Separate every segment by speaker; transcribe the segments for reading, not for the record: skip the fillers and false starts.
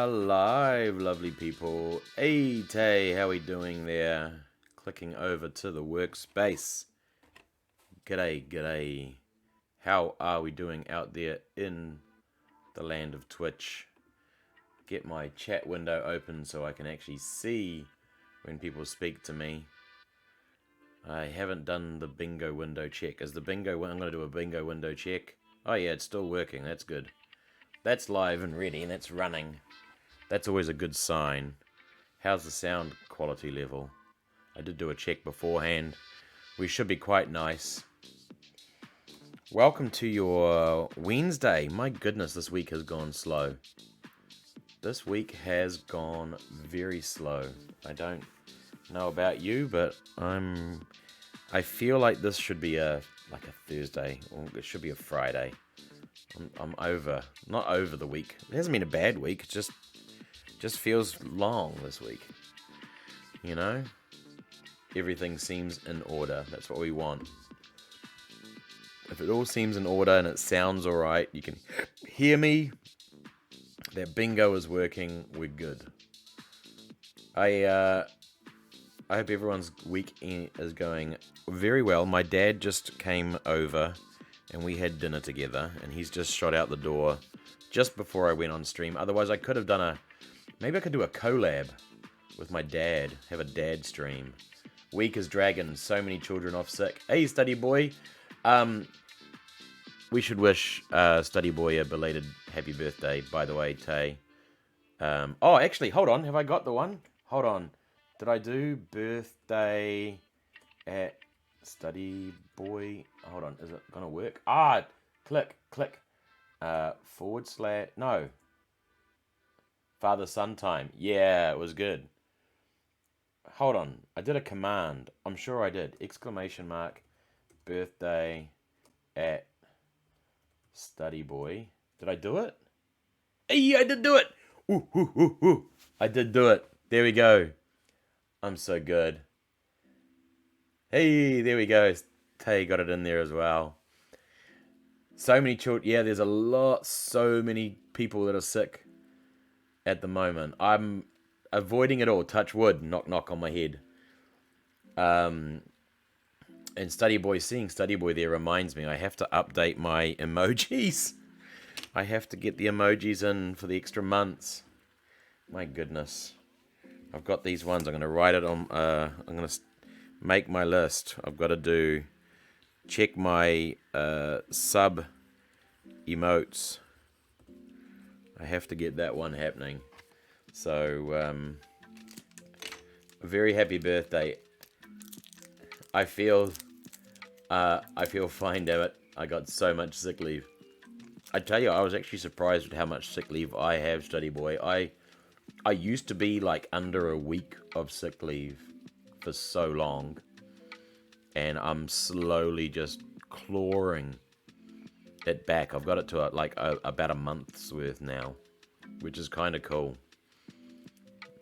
Speaker 1: alive, lovely people. Hey, Tay, how we doing there? Clicking over to the workspace. G'day, g'day. How are we doing out there in the land of Twitch? Get my chat window open so I can actually see when people speak to me. I haven't done the bingo window check. I'm going to do a bingo window check. Oh yeah, it's still working. That's good. That's live and ready, and that's running. That's always a good sign. How's the sound quality level? I did do a check beforehand. We should be quite nice. Welcome to your Wednesday. My goodness, this week has gone slow. This week has gone very slow. I don't know about you, but I feel like this should be a Thursday, or it should be a Friday. I'm not over the week. It hasn't been a bad week. It just feels long this week. You know? Everything seems in order. That's what we want. If it all seems in order and it sounds alright, you can hear me, that bingo is working, we're good. I hope everyone's week is going very well. My dad just came over and we had dinner together, and he's just shot out the door just before I went on stream. Otherwise, I could have done maybe I could do a collab with my dad, have a dad stream. Weak as dragons, so many children off sick. Hey, Study Boy. We should wish Study Boy a belated happy birthday, by the way, Tay. Oh, actually, hold on. Have I got the one? Hold on. Did I do birthday at Study Boy? Hold on. Is it going to work? Click. / no. Father-son time. Yeah, it was good. Hold on. I did a command. I'm sure I did. ! Birthday at Study Boy. Did I do it? Hey, I did do it! Ooh. I did do it. There we go. I'm so good. Hey, there we go. Tay got it in there as well. So many children. Yeah, there's so many people that are sick at the moment. I'm avoiding it all. Touch wood. Knock, knock on my head. And seeing Study Boy there reminds me I have to update my emojis. I have to get the emojis in for the extra months. My goodness. I've got these ones. I'm going to write it on. I'm going to make my list. I've got to check my sub emotes. I have to get that one happening. So, a very happy birthday. I feel fine, damn it. I got so much sick leave. I tell you, I was actually surprised at how much sick leave I have, Study Boy. I used to be like under a week of sick leave for so long, and I'm slowly just clawing it back. I've got it to about a month's worth now, which is kind of cool.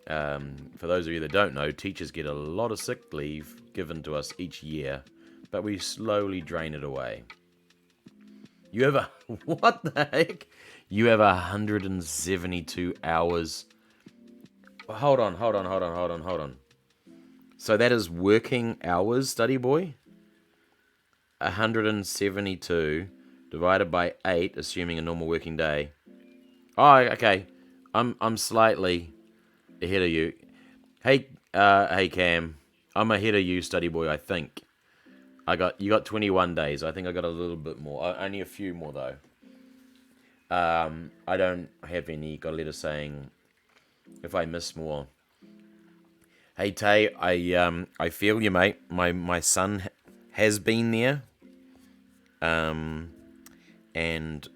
Speaker 1: For those of you that don't know, teachers get a lot of sick leave given to us each year, but we slowly drain it away. You have what the heck? You have 172 hours. Hold on. So that is working hours, Study Boy? 172 divided by 8, assuming a normal working day. Oh, okay. I'm slightly ahead of you. Hey Cam. I'm ahead of you, Study Boy, I think. You got 21 days. I think I got a little bit more. Only a few more though. I don't have any. Got a letter saying if I miss more. Hey Tay, I feel you, mate. My son has been there. And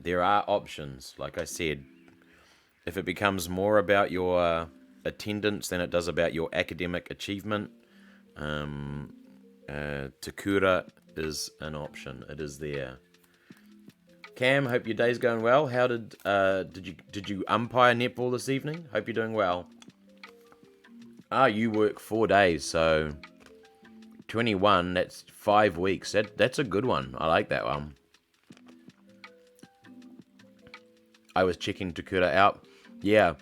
Speaker 1: there are options. Like I said, if it becomes more about your attendance than it does about your academic achievement, Takura is an option. It is there. Cam, hope your day's going well. How did you umpire netball this evening? Hope you're doing well. You work 4 days, so 21. That's 5 weeks. That's a good one. I like that one. I was checking Takura out. Yeah,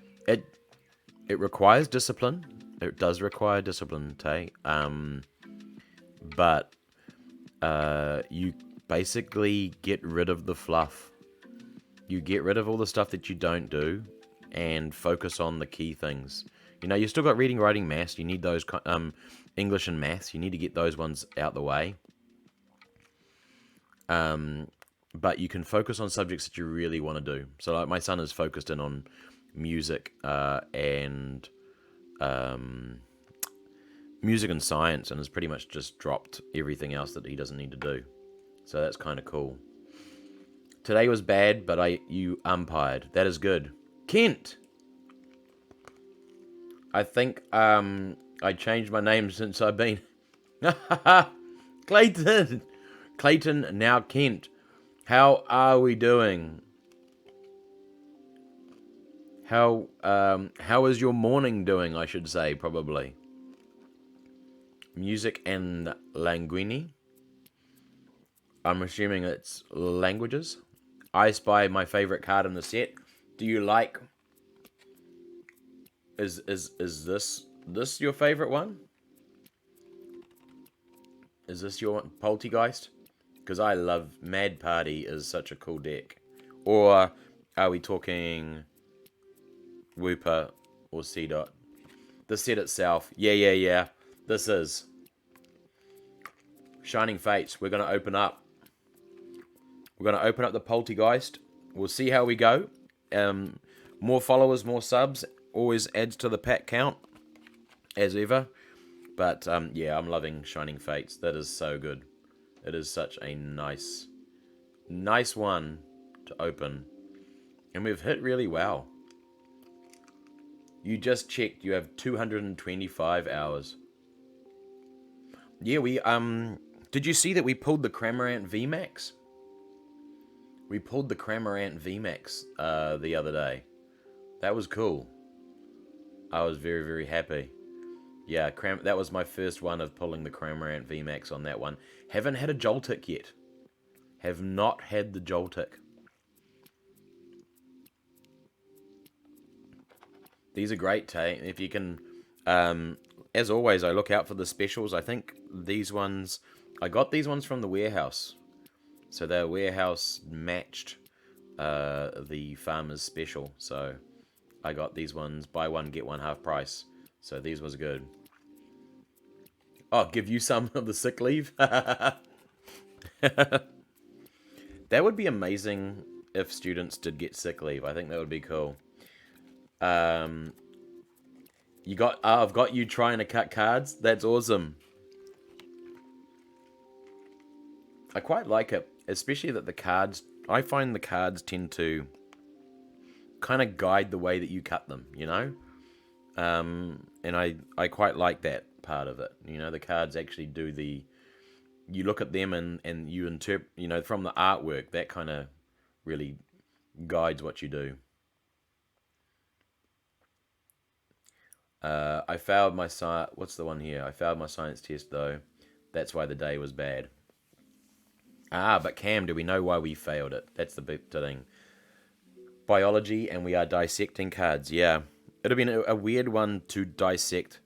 Speaker 1: It requires discipline. It does require discipline, Tay. But you basically get rid of the fluff. You get rid of all the stuff that you don't do and focus on the key things. You know, you've still got reading, writing, maths. You need those, English and maths. You need to get those ones out the way. But you can focus on subjects that you really want to do. So, like, my son is focused in on music and science, and has pretty much just dropped everything else that he doesn't need to do. So that's kind of cool. Today was bad, but you umpired. That is good. Kent! I think I changed my name since I've been... Clayton! Clayton, now Kent. How are we doing? How is your morning doing, I should say, probably. Music and Languini. I'm assuming it's languages. I Spy, my favorite card in the set. Do you like... Is this your favorite one? Is this your Poltergeist? Because I love Mad Party is such a cool deck. Or are we talking Wooper or C Dot? The set itself. Yeah. This is Shining Fates. We're going to open up. We're going to open up the Poltergeist. We'll see how we go. More followers, more subs. Always adds to the pack count. As ever. But, yeah, I'm loving Shining Fates. That is so good. It is such a nice one to open. And we've hit really well. You just checked. You have 225 hours. Yeah, we, did you see that we pulled the Cramorant VMAX? We pulled the Cramorant VMAX, the other day. That was cool. I was very, very happy. Yeah, that was my first one of pulling the Cramorant VMAX on that one. Haven't had a Joltik yet. Have not had the Joltik. These are great, Tay. If you can, as always, I look out for the specials. I think these ones, I got these ones from the warehouse. So their warehouse matched the farmer's special. So I got these ones, buy one, get one half price. So these was good. Oh, give you some of the sick leave? That would be amazing if students did get sick leave. I think that would be cool. I've got you trying to cut cards. That's awesome. I quite like it, especially that the cards, I find the cards tend to kind of guide the way that you cut them, you know? And I quite like that part of it. You know, the cards actually do you look at them and you interpret, you know, from the artwork, that kind of really guides what you do. I failed my what's the one here? I failed my science test though. That's why the day was bad. But Cam, do we know why we failed it? That's the big thing. Biology, and we are dissecting cards. Yeah. It would have been a weird one to dissect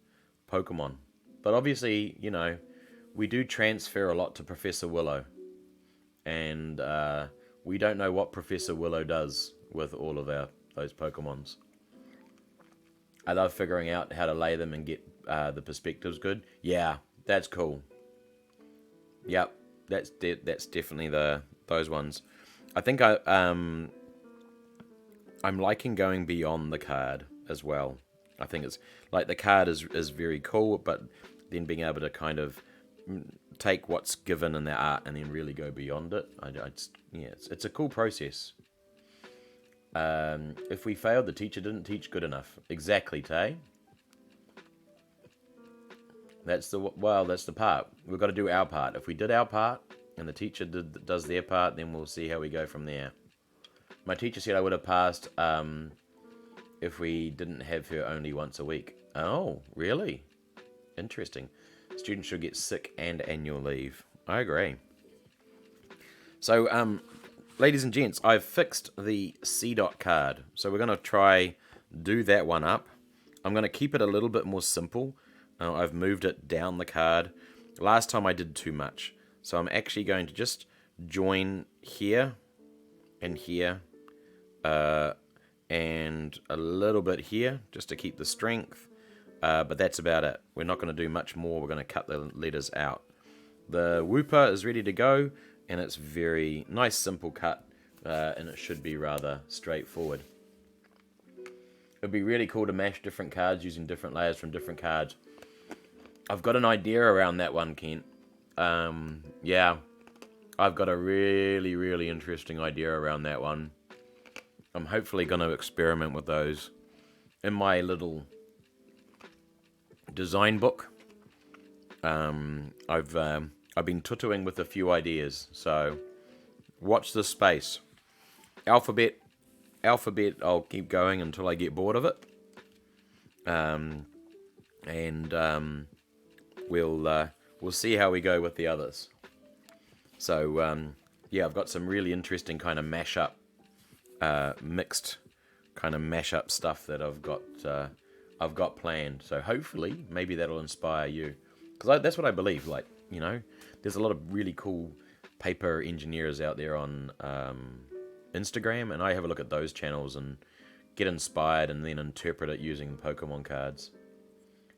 Speaker 1: Pokemon. But obviously, you know, we do transfer a lot to Professor Willow. And we don't know what Professor Willow does with all of those Pokemons. I love figuring out how to lay them and get the perspectives good. Yeah, that's cool. Yep, that's definitely those ones. I think I'm liking going beyond the card as well. I think it's like the card is very cool, but then being able to kind of take what's given in the art and then really go beyond it. It's a cool process. If we failed, the teacher didn't teach good enough. Exactly, Tay. That's the part. We've got to do our part. If we did our part and the teacher does their part, then we'll see how we go from there. My teacher said I would have passed if we didn't have her only once a week. Oh, really? Interesting. Students should get sick and annual leave. I agree. So, ladies and gents, I've fixed the C. Dot card. So we're going to try do that one up. I'm going to keep it a little bit more simple. I've moved it down the card. Last time I did too much. So I'm actually going to just join here and here and a little bit here just to keep the strength. But that's about it. We're not going to do much more. We're going to cut the letters out. The whooper is ready to go, and it's very nice, simple cut, and it should be rather straightforward. It'd be really cool to mash different cards using different layers from different cards. I've got an idea around that one, Kent. Yeah, I've got a really, really interesting idea around that one. I'm hopefully going to experiment with those in my little design book. I've been tutoing with a few ideas, so watch this space. Alphabet, I'll keep going until I get bored of it. We'll see how we go with the others. So yeah, I've got some really interesting kind of mashup, mixed kind of mashup stuff that I've got planned. So hopefully, maybe that'll inspire you, because that's what I believe. Like, you know, there's a lot of really cool paper engineers out there on Instagram, and I have a look at those channels and get inspired and then interpret it using Pokemon cards.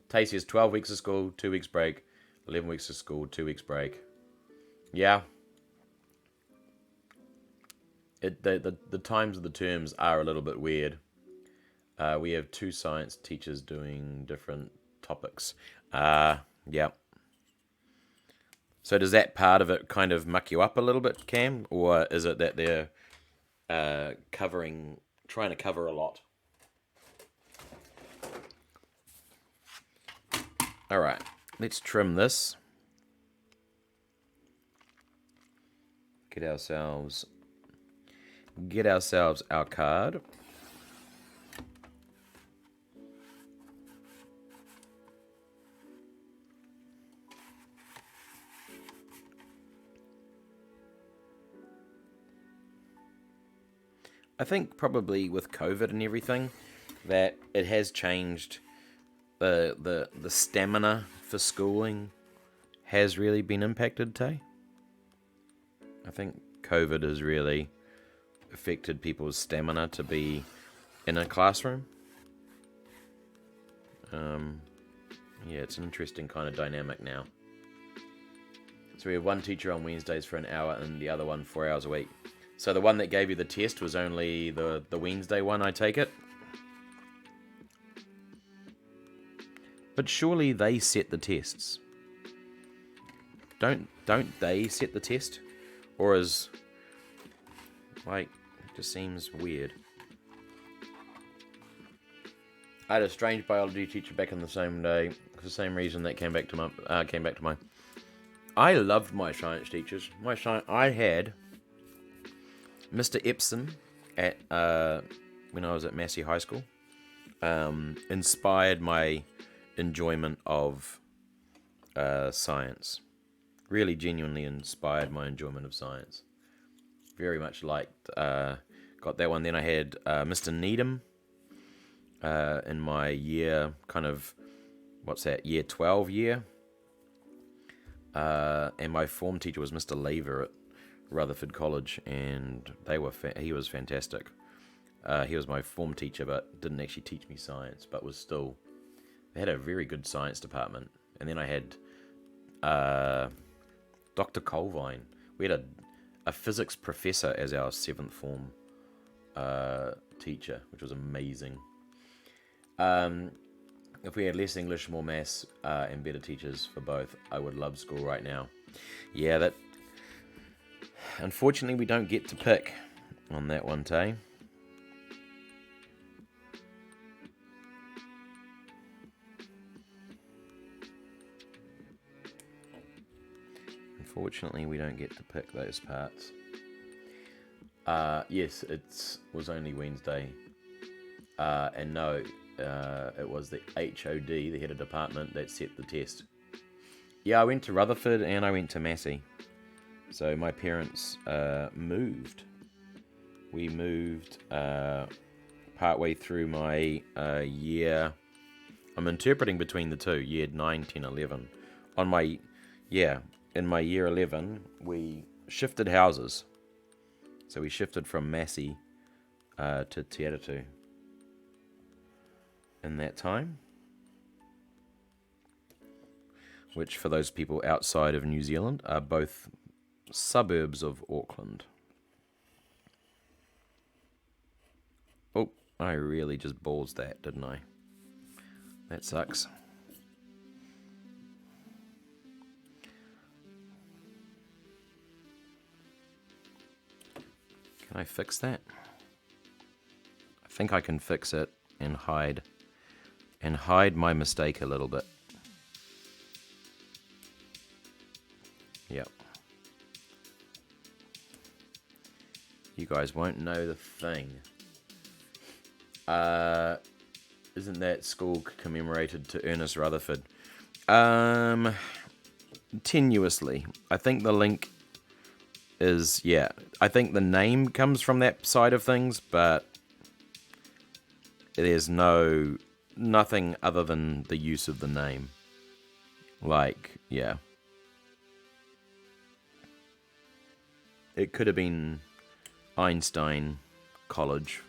Speaker 1: Tay says 12 weeks of school, 2 weeks break, 11 weeks of school, 2 weeks break. Yeah. The times of the terms are a little bit weird. We have 2 science teachers doing different topics. Yeah. So does that part of it kind of muck you up a little bit, Cam? Or is it that they're trying to cover a lot? Alright, let's trim this. Get ourselves our card. I think probably with COVID and everything that it has changed. The stamina for schooling has really been impacted, Tay. I think COVID has really affected people's stamina to be in a classroom. Yeah, it's an interesting kind of dynamic now. So we have one teacher on Wednesdays for an hour and the other one 4 hours a week. So the one that gave you the test was only the Wednesday one, I take it? But surely they set the tests. Don't they set the test? Or is... like, it just seems weird. I had a strange biology teacher back in the same day. For the same reason that came back to my... I loved my science teachers. I had Mr. Epson at when I was at Massey High School. Inspired my enjoyment of science. Really genuinely inspired my enjoyment of science. Very much liked, got that one. Then I had Mr. Needham in my year, kind of, what's that, year 12 year. And my form teacher was Mr. Lever at Rutherford College, and he was fantastic. He was my form teacher, but didn't actually teach me science, but was still... They had a very good science department. And then I had Dr. Colvine. We had a physics professor as our 7th form teacher, which was amazing. If we had less English, more maths, and better teachers for both, I would love school right now. Yeah, that... Unfortunately, we don't get to pick on that one, Tay. Unfortunately, we don't get to pick those parts. Yes, it was only Wednesday. And no, it was the HOD, the head of department, that set the test. Yeah, I went to Rutherford and I went to Massey. So my parents moved. We moved partway through my year I'm interpreting between the two, year 9, 10, 11. In my year 11, we shifted houses. So we shifted from Massey to Te Atatu in that time. Which, for those people outside of New Zealand, are both suburbs of Auckland. Oh, I really just balls that, didn't I? That sucks. Can I fix that? I think I can fix it and hide my mistake a little bit. Yep. You guys won't know the thing. Isn't that school commemorated to Ernest Rutherford? Tenuously. I think the link is, I think the name comes from that side of things, but there's nothing other than the use of the name. It could have been Einstein College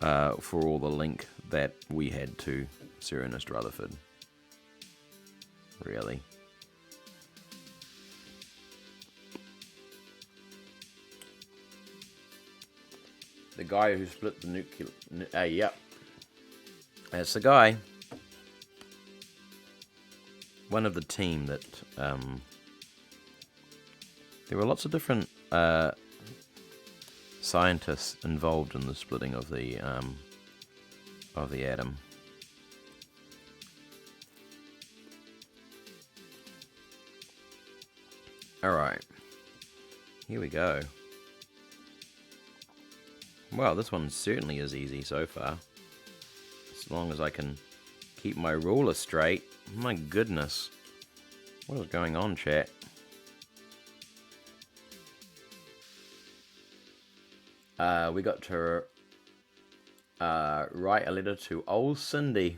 Speaker 1: for all the link that we had to Sir Ernest Rutherford. Really. The guy who split the nuclear... yep. That's the guy. One of the team that... there were lots of different scientists involved in the splitting of the atom. Alright. Here we go. Well, this one certainly is easy so far. As long as I can keep my ruler straight. My goodness. What is going on, chat? We got to write a letter to old Cindy.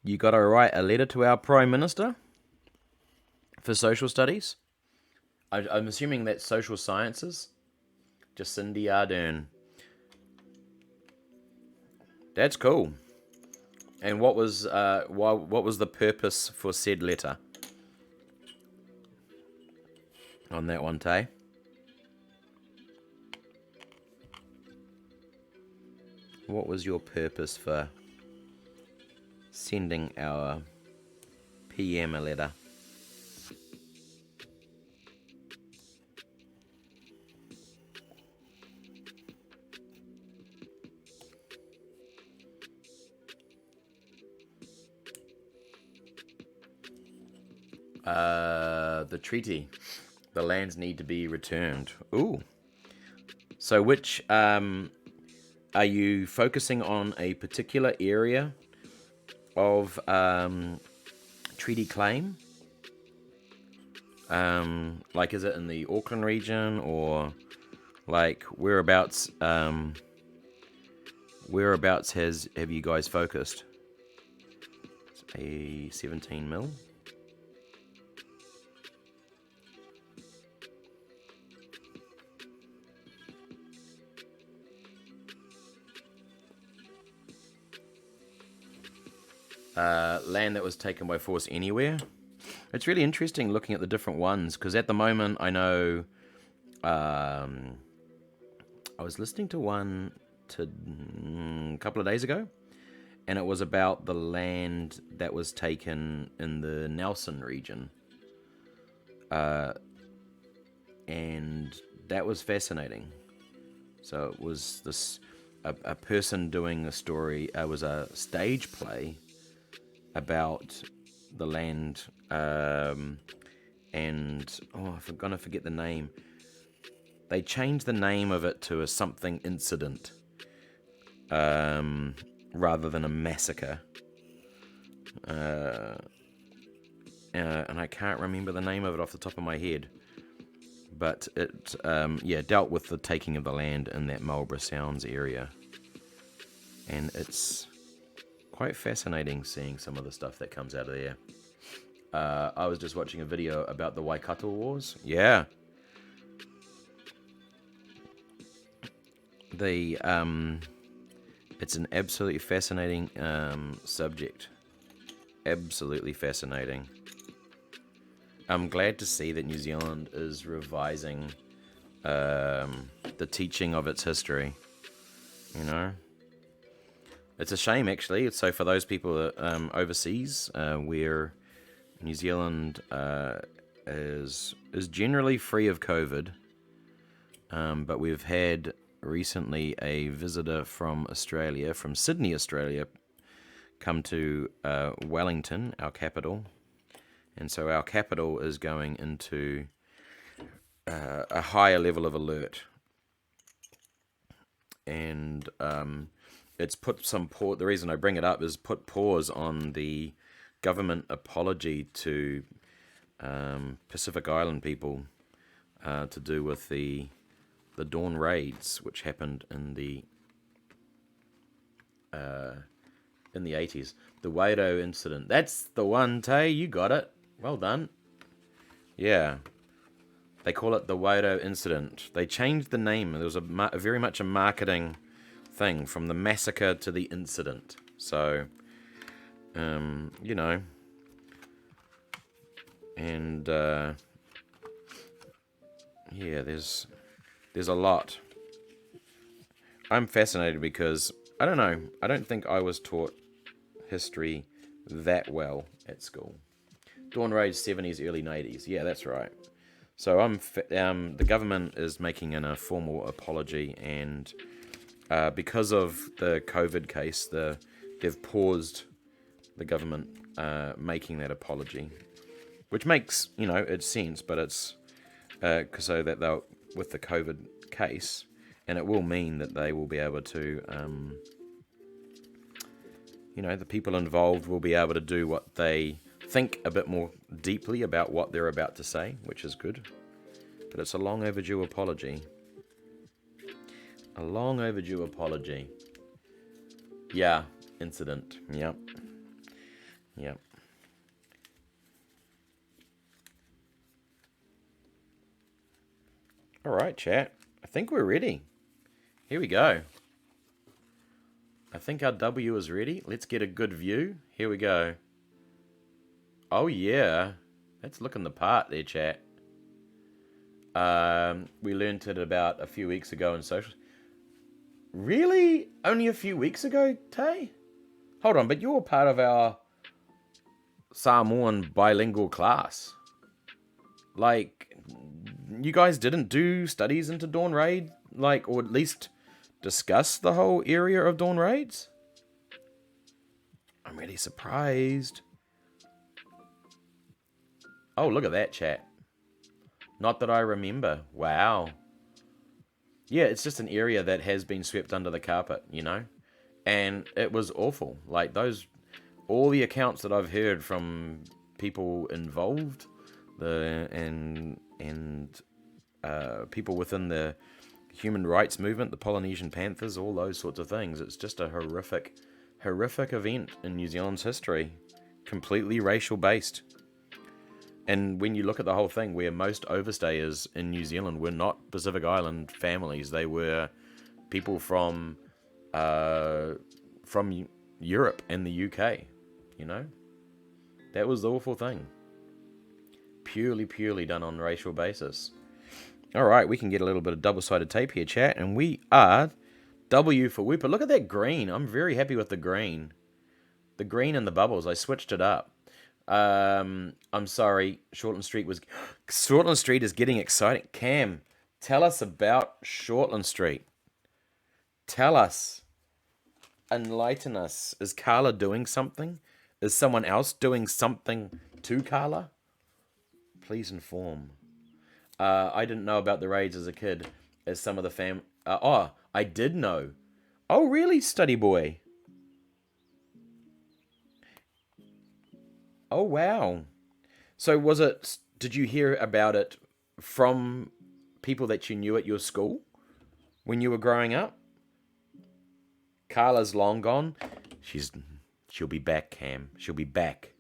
Speaker 1: You got to write a letter to our Prime Minister for social studies? I'm assuming that's social sciences. Jacindy Ardern. That's cool. And what was the purpose for said letter? On that one, Tay? What was your purpose for sending our PM a letter? The treaty. The lands need to be returned. Ooh. So which, are you focusing on a particular area of treaty claim? Like, is it in the Auckland region, or like whereabouts? Whereabouts have you guys focused? It's a 17 mil. Land that was taken by force anywhere. It's really interesting looking at the different ones, because at the moment I know I was listening to one a couple of days ago, and it was about the land that was taken in the Nelson region, and that was fascinating. So it was this a person doing a story. It was a stage play about the land, and I'm gonna forget the name. They changed the name of it to a something incident, rather than a massacre. And I can't remember the name of it off the top of my head. But it, dealt with the taking of the land in that Marlborough Sounds area. And it's quite fascinating seeing some of the stuff that comes out of there. I was just watching a video about the Waikato Wars. Yeah. It's an absolutely fascinating subject. Absolutely fascinating. I'm glad to see that New Zealand is revising the teaching of its history. You know, it's a shame actually. So for those people that, overseas, where New Zealand is generally free of COVID, but we've had recently a visitor from Australia, from Sydney, Australia, come to Wellington, our capital, and so our capital is going into a higher level of alert, and it's put some pause. The reason I bring it up is put pause on the government apology to Pacific Island people to do with the dawn raids, which happened in the 80s. The Wairau incident. That's the one, Tay. You got it. Well done. Yeah. They call it the Wairau incident. They changed the name. There was a very much a marketing thing, from the massacre to the incident. So, you know. And, yeah, there's a lot. I'm fascinated because, I don't know, I don't think I was taught history that well at school. Dawn Raids 70s, early 80s. Yeah, that's right. So the government is making a formal apology, and because of the COVID case, they've paused the government making that apology, which makes, it's sense, but it's so that they'll, with the COVID case, and it will mean that they will be able to, the people involved will be able to do what they think a bit more deeply about what they're about to say, which is good. But it's a long overdue apology. A long overdue apology. Yeah, incident. Yep. All right, chat. I think we're ready. Here we go. I think our W is ready. Let's get a good view. Here we go. Oh, yeah. That's looking the part there, chat. We learned it about a few weeks ago in social. Really? Only a few weeks ago, Tay? Hold on, but you're part of our Samoan bilingual class. Like, you guys didn't do studies into Dawn Raid? Like, or at least discuss the whole area of Dawn Raids? I'm really surprised. Oh, look at that, chat. Not that I remember. Wow. Yeah, it's just an area that has been swept under the carpet, And it was awful. Like, all the accounts that I've heard from people involved, and people within the human rights movement, the Polynesian Panthers, all those sorts of things. It's just a horrific event in New Zealand's history. Completely racial based. And when you look at the whole thing, where most overstayers in New Zealand were not Pacific Island families, they were people from Europe and the UK, That was the awful thing. Purely done on racial basis. All right, we can get a little bit of double-sided tape here, chat, and we are W for Whooper. Look at that green. I'm very happy with the green. The green and the bubbles. I switched it up. I'm sorry, Shortland Street is getting exciting. Cam, tell us about Shortland Street. Tell us. Enlighten us. Is Carla doing something? Is someone else doing something to Carla? Please inform. I didn't know about the raids as a kid, as some of the I did know. Oh, really, study boy? Oh, wow. So did you hear about it from people that you knew at your school when you were growing up? Carla's long gone. She's She'll be back, Cam. She'll be back.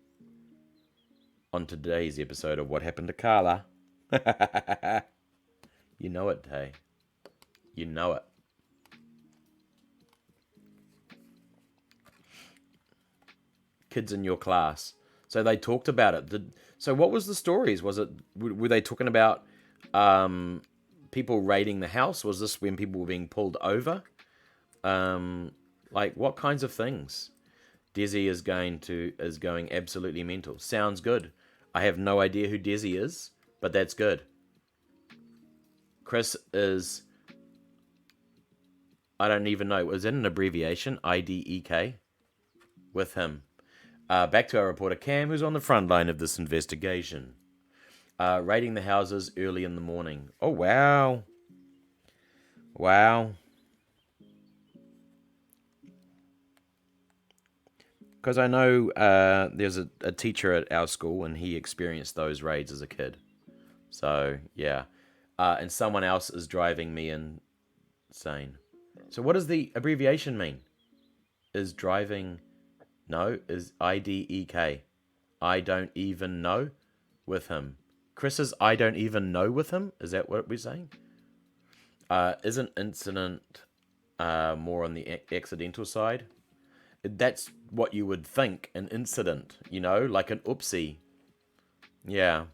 Speaker 1: On today's episode of What Happened to Carla. You know it, hey. You know it. Kids in your class. So they talked about it. So what was the stories? Were they talking about people raiding the house? Was this when people were being pulled over? Like what kinds of things? Desi is going absolutely mental. Sounds good. I have no idea who Desi is, but that's good. Chris is, I don't even know. Was it an abbreviation? IDEK? With him. Back to our reporter Cam, who's on the front line of this investigation. Raiding the houses early in the morning. Oh, wow. Wow. Because I know there's a teacher at our school, and he experienced those raids as a kid. So, yeah. And someone else is driving me insane. So what does the abbreviation mean? Is driving... No, is IDEK. I don't even know with him. Chris's I don't even know with him? Is that what we're saying? Isn't incident more on the accidental side? That's what you would think, an incident, you know, like an oopsie. Yeah.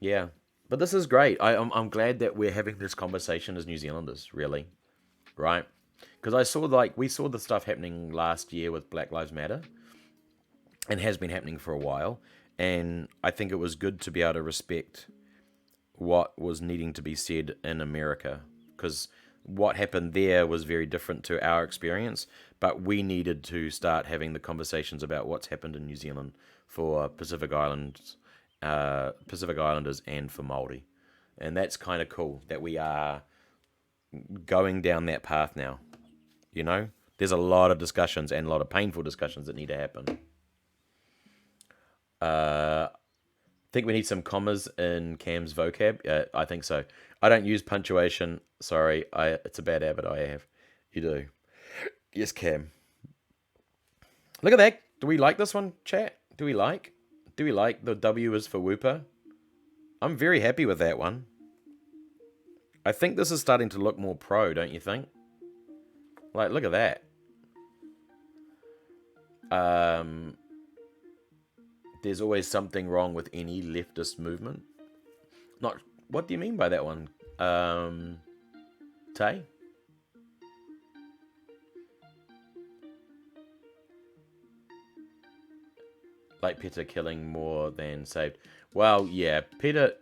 Speaker 1: Yeah. But this is great. I'm glad that we're having this conversation as New Zealanders, really. Right? Because we saw the stuff happening last year with Black Lives Matter, and has been happening for a while, and I think it was good to be able to respect what was needing to be said in America, because what happened there was very different to our experience, but we needed to start having the conversations about what's happened in New Zealand for Pacific Islanders and for Māori, and that's kind of cool that we are going down that path now. You know, there's a lot of discussions and a lot of painful discussions that need to happen. I think we need some commas in Cam's vocab. I think so. I don't use punctuation. Sorry, it's a bad habit I have. You do. Yes, Cam. Look at that. Do we like this one, chat? Do we like the W is for Whooper? I'm very happy with that one. I think this is starting to look more pro, don't you think? Like, look at that. There's always something wrong with any leftist movement. Not. What do you mean by that one? Tay? Like PETA killing more than saved. Well, yeah, PETA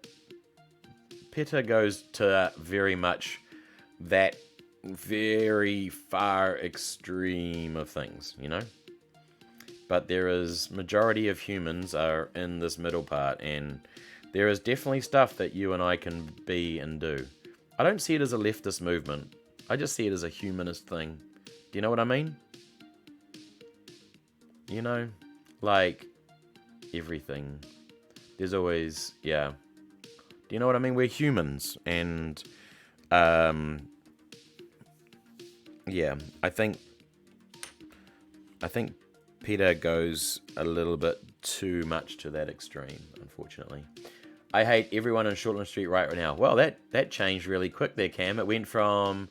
Speaker 1: goes to very much that very far extreme of things, you know? But there is majority of humans are in this middle part, and there is definitely stuff that you and I can be and do. I don't see it as a leftist movement. I just see it as a humanist thing. Do you know what I mean? You know? Like, everything. There's always, yeah. Do you know what I mean? We're humans, and, yeah, I think PETA goes a little bit too much to that extreme, unfortunately. I hate everyone on Shortland Street right now. Well, that changed really quick there, Cam. It went from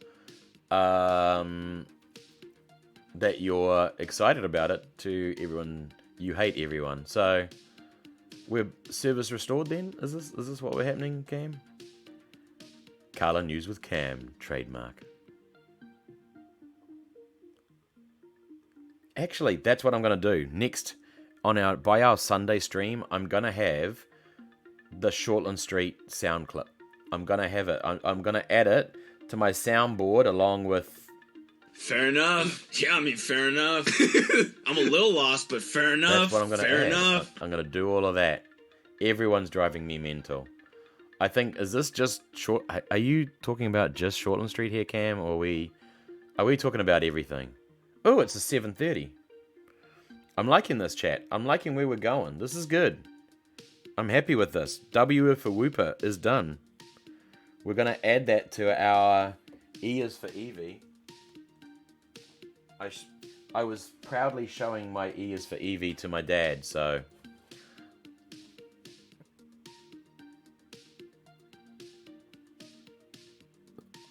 Speaker 1: that you're excited about it to everyone, you hate everyone. So we're service restored then? Is this what we're happening, Cam? Carla News with Cam, trademark. Actually, that's what I'm going to do. Next, by our Sunday stream, I'm going to have the Shortland Street sound clip. I'm going to have it. I'm going to add it to my soundboard along with...
Speaker 2: Fair enough. Yeah, I mean, fair enough. I'm a little lost, but fair enough.
Speaker 1: That's what I'm going to add.
Speaker 2: Fair enough.
Speaker 1: I'm going to do all of that. Everyone's driving me mental. I think, is this just short... Are you talking about just Shortland Street here, Cam? Or are we talking about everything? Oh, it's a 7:30. I'm liking this, chat. I'm liking where we're going. This is good. I'm happy with this. W for Whooper is done. We're going to add that to our E is for Evie. I was proudly showing my E is for Eevee to my dad, so...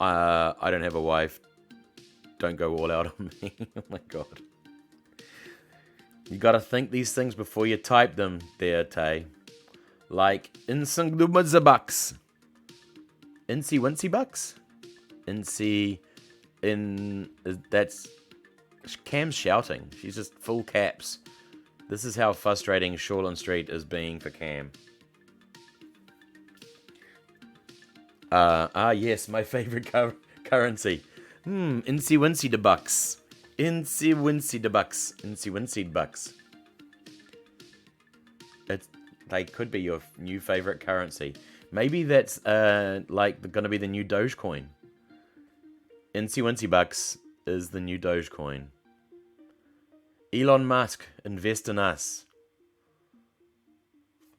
Speaker 1: I don't have a wife. Don't go all out on me. Oh my god. You gotta think these things before you type them there, Tay. Like, bucks. Incy Wincy bucks? Incy... That's... Cam's shouting. She's just full caps. This is how frustrating Shoreland Street is being for Cam. Yes, my favorite currency. Incy Wincy de bucks. Incy Wincy de bucks. Incy Wincy bucks. They could be your new favorite currency. Maybe that's like gonna be the new Dogecoin. Incy Wincy bucks is the new Dogecoin. Elon Musk, invest in us.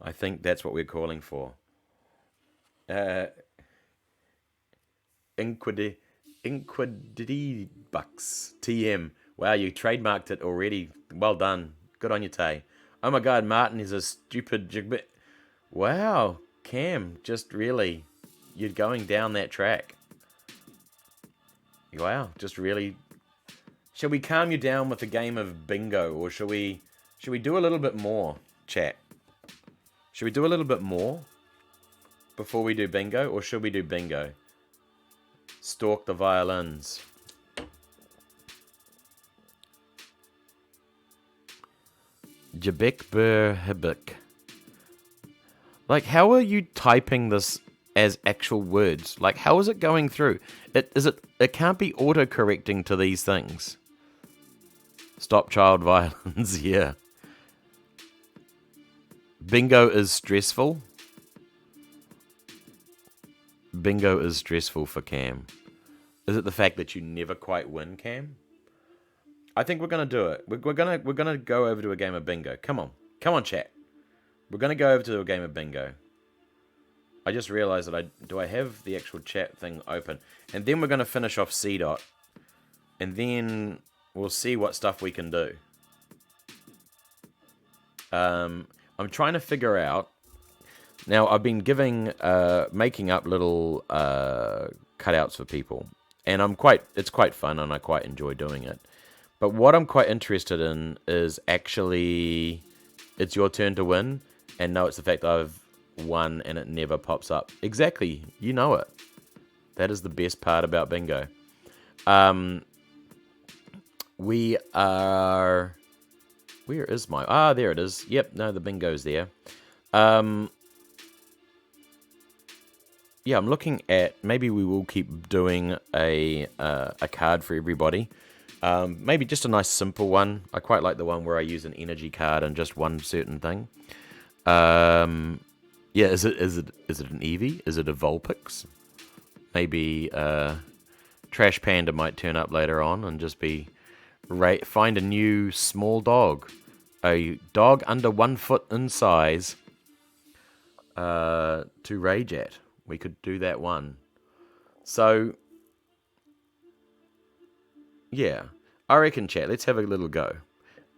Speaker 1: I think that's what we're calling for. Inquidity bucks. TM. Wow, you trademarked it already. Well done. Good on you, Tay. Oh my god, Martin is a stupid jigbit. Wow, Cam, just really, you're going down that track. Wow, just really. Shall we calm you down with a game of bingo, or should we do a little bit more, chat? Should we do a little bit more before we do bingo, or should we do bingo? Stalk the violins. Jabek Ber Hibik. Like, how are you typing this as actual words? Like, how is it going through? It can't be auto-correcting to these things. Stop child violence, yeah. Bingo is stressful. Bingo is stressful for Cam. Is it the fact that you never quite win, Cam? I think we're gonna do it. We're gonna go over to a game of bingo. Come on, chat. We're gonna go over to a game of bingo. I just realized that I have the actual chat thing open, and then we're gonna finish off C dot, and then we'll see what stuff we can do. I'm trying to figure out. Now I've been making up little cutouts for people, and it's quite fun, and I quite enjoy doing it. But what I'm quite interested in is actually, it's your turn to win, and no, it's the fact that I've won and it never pops up. Exactly, you know it. That is the best part about bingo. We are... Where is my... Ah, there it is. Yep, no, the bingo's there. Yeah, I'm looking at... Maybe we will keep doing a card for everybody. Maybe just a nice simple one. I quite like the one where I use an energy card and just one certain thing. Yeah, is it an Eevee? Is it a Vulpix? Maybe Trash Panda might turn up later on and just be... find a new small dog. A dog under 1 foot in size to rage at. We could do that one. So, yeah. I reckon, chat, let's have a little go.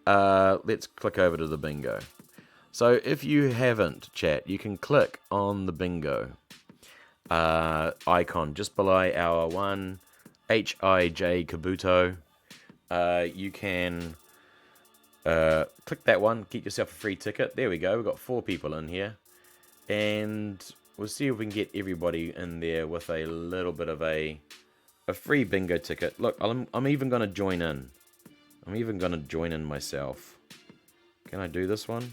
Speaker 1: Let's click over to the bingo. So, if you haven't, chat, you can click on the bingo icon just below our one Hij Kabuto. You can click that one, get yourself a free ticket. There we go, we've got 4 people in here. And we'll see if we can get everybody in there with a little bit of a free bingo ticket. Look, I'm even going to join in. I'm even going to join in myself. Can I do this one?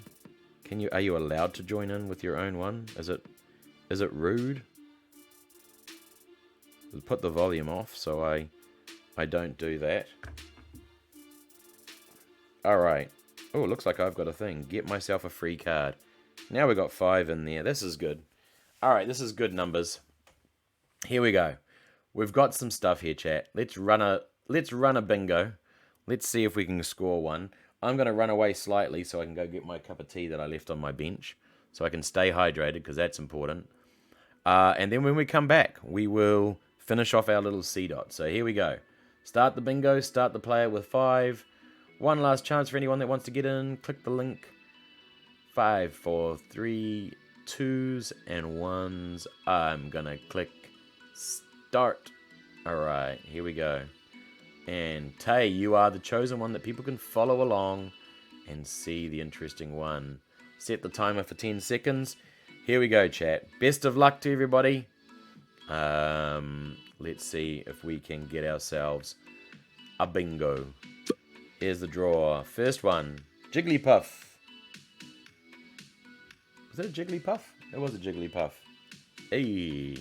Speaker 1: Are you allowed to join in with your own one? Is it rude? I'll put the volume off so I don't do that. Alright. Oh, looks like I've got a thing. Get myself a free card. Now we've got 5 in there. This is good. Alright, this is good numbers. Here we go. We've got some stuff here, chat. Let's run a bingo. Let's see if we can score one. I'm going to run away slightly so I can go get my cup of tea that I left on my bench. So I can stay hydrated, because that's important. And then when we come back, we will finish off our little C dot. So here we go. Start the bingo. Start the player with 5. One last chance for anyone that wants to get in. Click the link. 5, 4, 3, 2s, and 1s. I'm gonna click start. Alright, here we go. And Tay, you are the chosen one that people can follow along and see the interesting one. Set the timer for 10 seconds. Here we go, chat. Best of luck to everybody. Let's see if we can get ourselves a bingo. Here's the draw. First one, Jigglypuff. Was that a Jigglypuff? It was a Jigglypuff. Hey.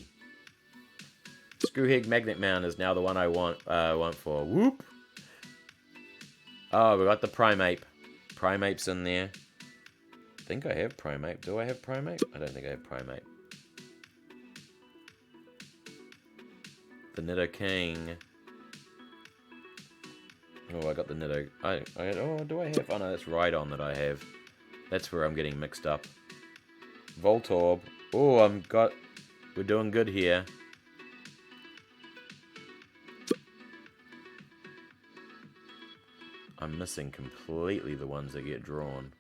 Speaker 1: Screwhead Magnet Mound is now the one I want for. Whoop. Oh, we got the Primeape. Primeape's in there. I think I have Primeape. Do I have Primeape? I don't think I have Primeape. The Nidoking. Oh, I got the Nido. Do I have? Oh no, that's Rhydon that I have. That's where I'm getting mixed up. Voltorb. Oh, we're doing good here. I'm missing completely the ones that get drawn.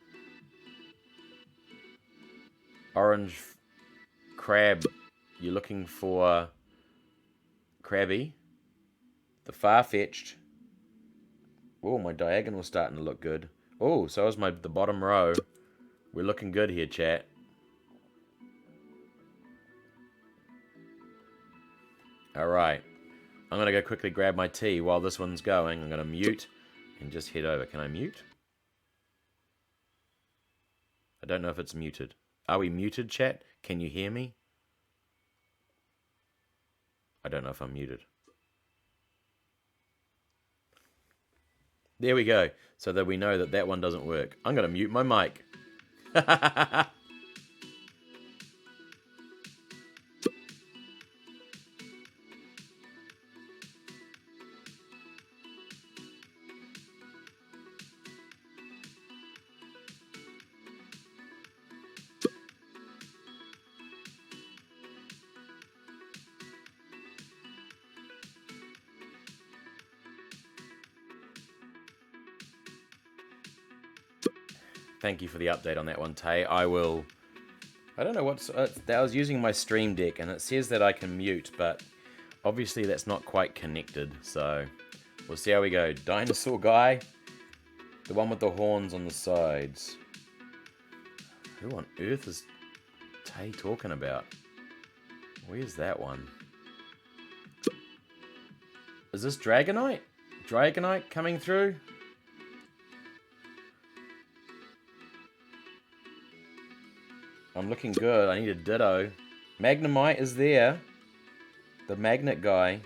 Speaker 1: Orange Crab. You're looking for Krabby. The Farfetch'd. Oh, my diagonal's starting to look good. Oh, so is the bottom row. We're looking good here, chat. Alright. I'm going to go quickly grab my tea while this one's going. I'm going to mute and just head over. Can I mute? I don't know if it's muted. Are we muted, chat? Can you hear me? I don't know if I'm muted. There we go. So that we know that that one doesn't work. I'm going to mute my mic. Thank you for the update on that one, Tay. I don't know what's... I was using my Stream Deck, and it says that I can mute, but obviously that's not quite connected, so we'll see how we go. Dinosaur guy. The one with the horns on the sides. Who on earth is Tay talking about? Where's that one? Is this Dragonite? Dragonite coming through? I'm looking good. I need a Ditto. Magnemite is there. The magnet guy.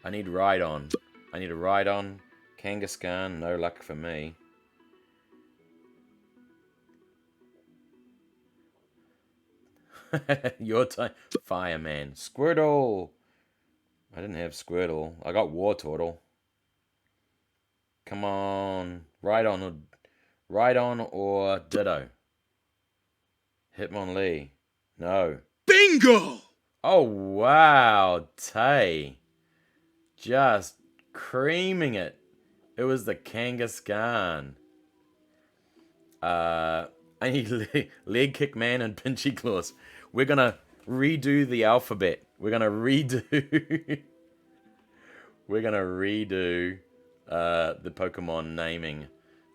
Speaker 1: I need Rhydon. I need a Rhydon. Kangaskhan, no luck for me. Your time. Fireman. Squirtle. I didn't have Squirtle. I got Wartortle. Come on. Rhydon or Ditto. Hitmonlee. No.
Speaker 2: Bingo!
Speaker 1: Oh, wow. Tay. Just creaming it. It was the Kangaskhan. I need Leg Kick Man and Pinchy Claws. We're going to redo the alphabet. We're going to redo... We're going to redo the Pokemon naming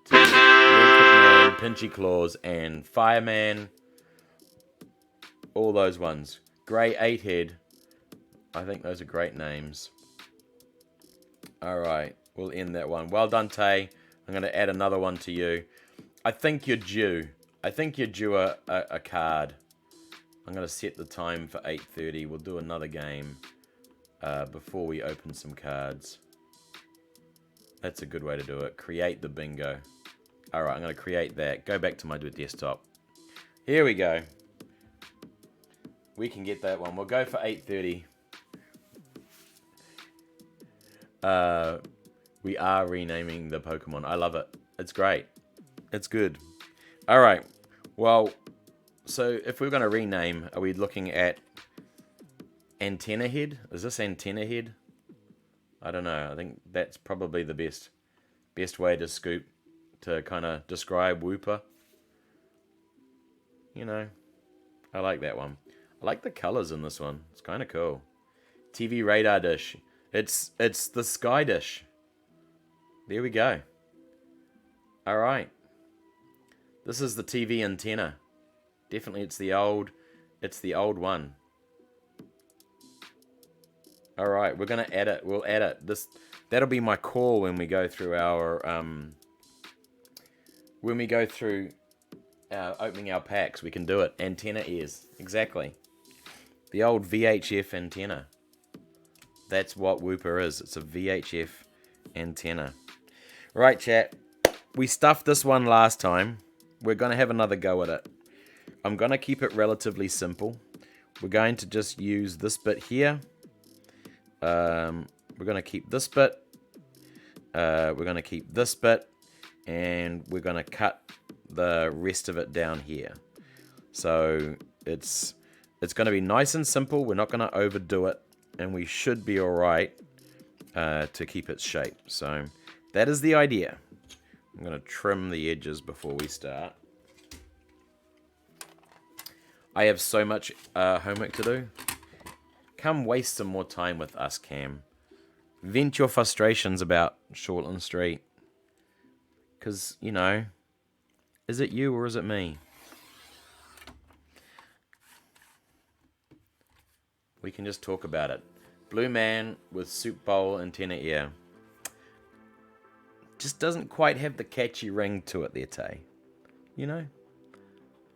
Speaker 1: to Leg Kick Man, Pinchy Claws, and Fireman. All those ones. Grey 8-Head. I think those are great names. Alright, we'll end that one. Well done, Tay. I'm going to add another one to you. I think you're due. I think you're due a card. I'm going to set the time for 8:30. We'll do another game before we open some cards. That's a good way to do it. Create the bingo. Alright, I'm going to create that. Go back to my desktop. Here we go. We can get that one. We'll go for 8:30. We are renaming the Pokemon. I love it. It's great. It's good. Alright. Well, so if we're going to rename, are we looking at Antenna Head? Is this Antenna Head? I don't know. I think that's probably the best way to kind of describe Whooper. You know, I like that one. I like the colors in this one. It's kind of cool. TV radar dish. It's the sky dish. There we go. All right. This is the TV antenna. Definitely it's the old one. All right, we're going to add it. We'll add it. That'll be my call when we go through our opening our packs. We can do it. Antenna ears. Exactly. The old VHF antenna. That's what Whooper is. It's a VHF antenna. Right, chat. We stuffed this one last time. We're going to have another go at it. I'm going to keep it relatively simple. We're going to just use this bit here. We're going to keep this bit. We're going to keep this bit. And we're going to cut the rest of it down here. So it's going to be nice and simple. We're not going to overdo it. And we should be alright to keep its shape. So that is the idea. I'm going to trim the edges before we start. I have so much homework to do. Come waste some more time with us, Cam. Vent your frustrations about Shortland Street. Because, you know, is it you or is it me? We can just talk about it. Blue man with soup bowl antenna ear. Just doesn't quite have the catchy ring to it there, Tay. You know?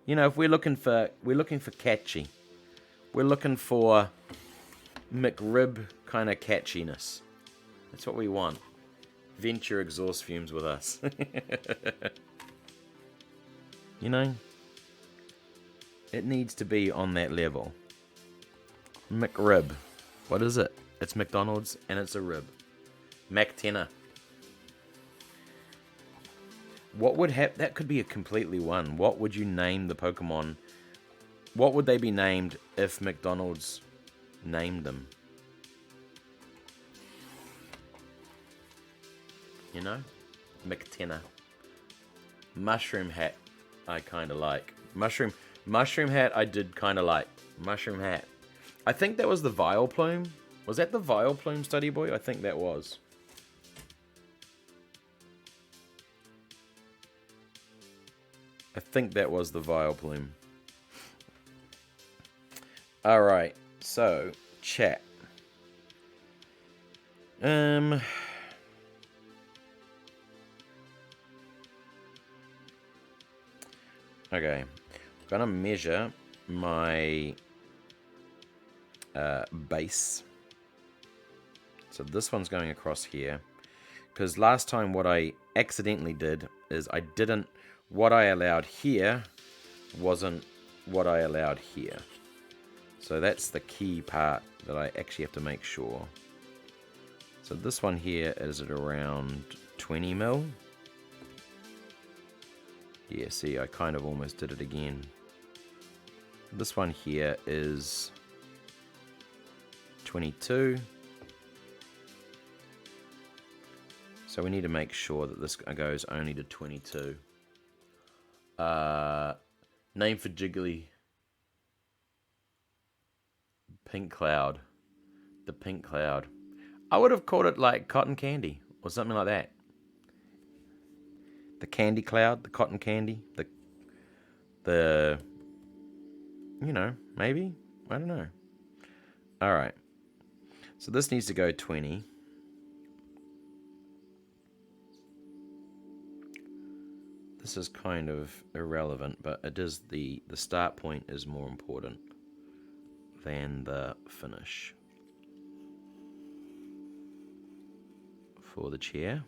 Speaker 1: You know, if we're looking for catchy. We're looking for McRib kind of catchiness. That's what we want. Vent your exhaust fumes with us. You know? It needs to be on that level. McRib. What is it? It's McDonald's and it's a rib. McTenna. What would that could be a completely one. What would you name the Pokemon? What would they be named if McDonald's named them? You know? McTenna. Mushroom Hat, I kind of like. Mushroom Hat, I did kind of like. Mushroom Hat. I think that was the Vileplume. Was that the Vileplume study boy? I think that was. I think that was the Vileplume. Alright, so, chat. Okay. I'm gonna measure my base. So this one's going across here. Because last time what I accidentally did is what I allowed here wasn't what I allowed here. So that's the key part that I actually have to make sure. So this one here is at around 20 mil. Yeah, see, I kind of almost did it again. This one here is 22. So we need to make sure that this goes only to 22. Name for Jiggly. Pink Cloud. The Pink Cloud. I would have called it like Cotton Candy or something like that. The Candy Cloud, the Cotton Candy, the you know, maybe? I don't know. Alright. So this needs to go 20. This is kind of irrelevant, but it is the start point is more important than the finish. For the chair.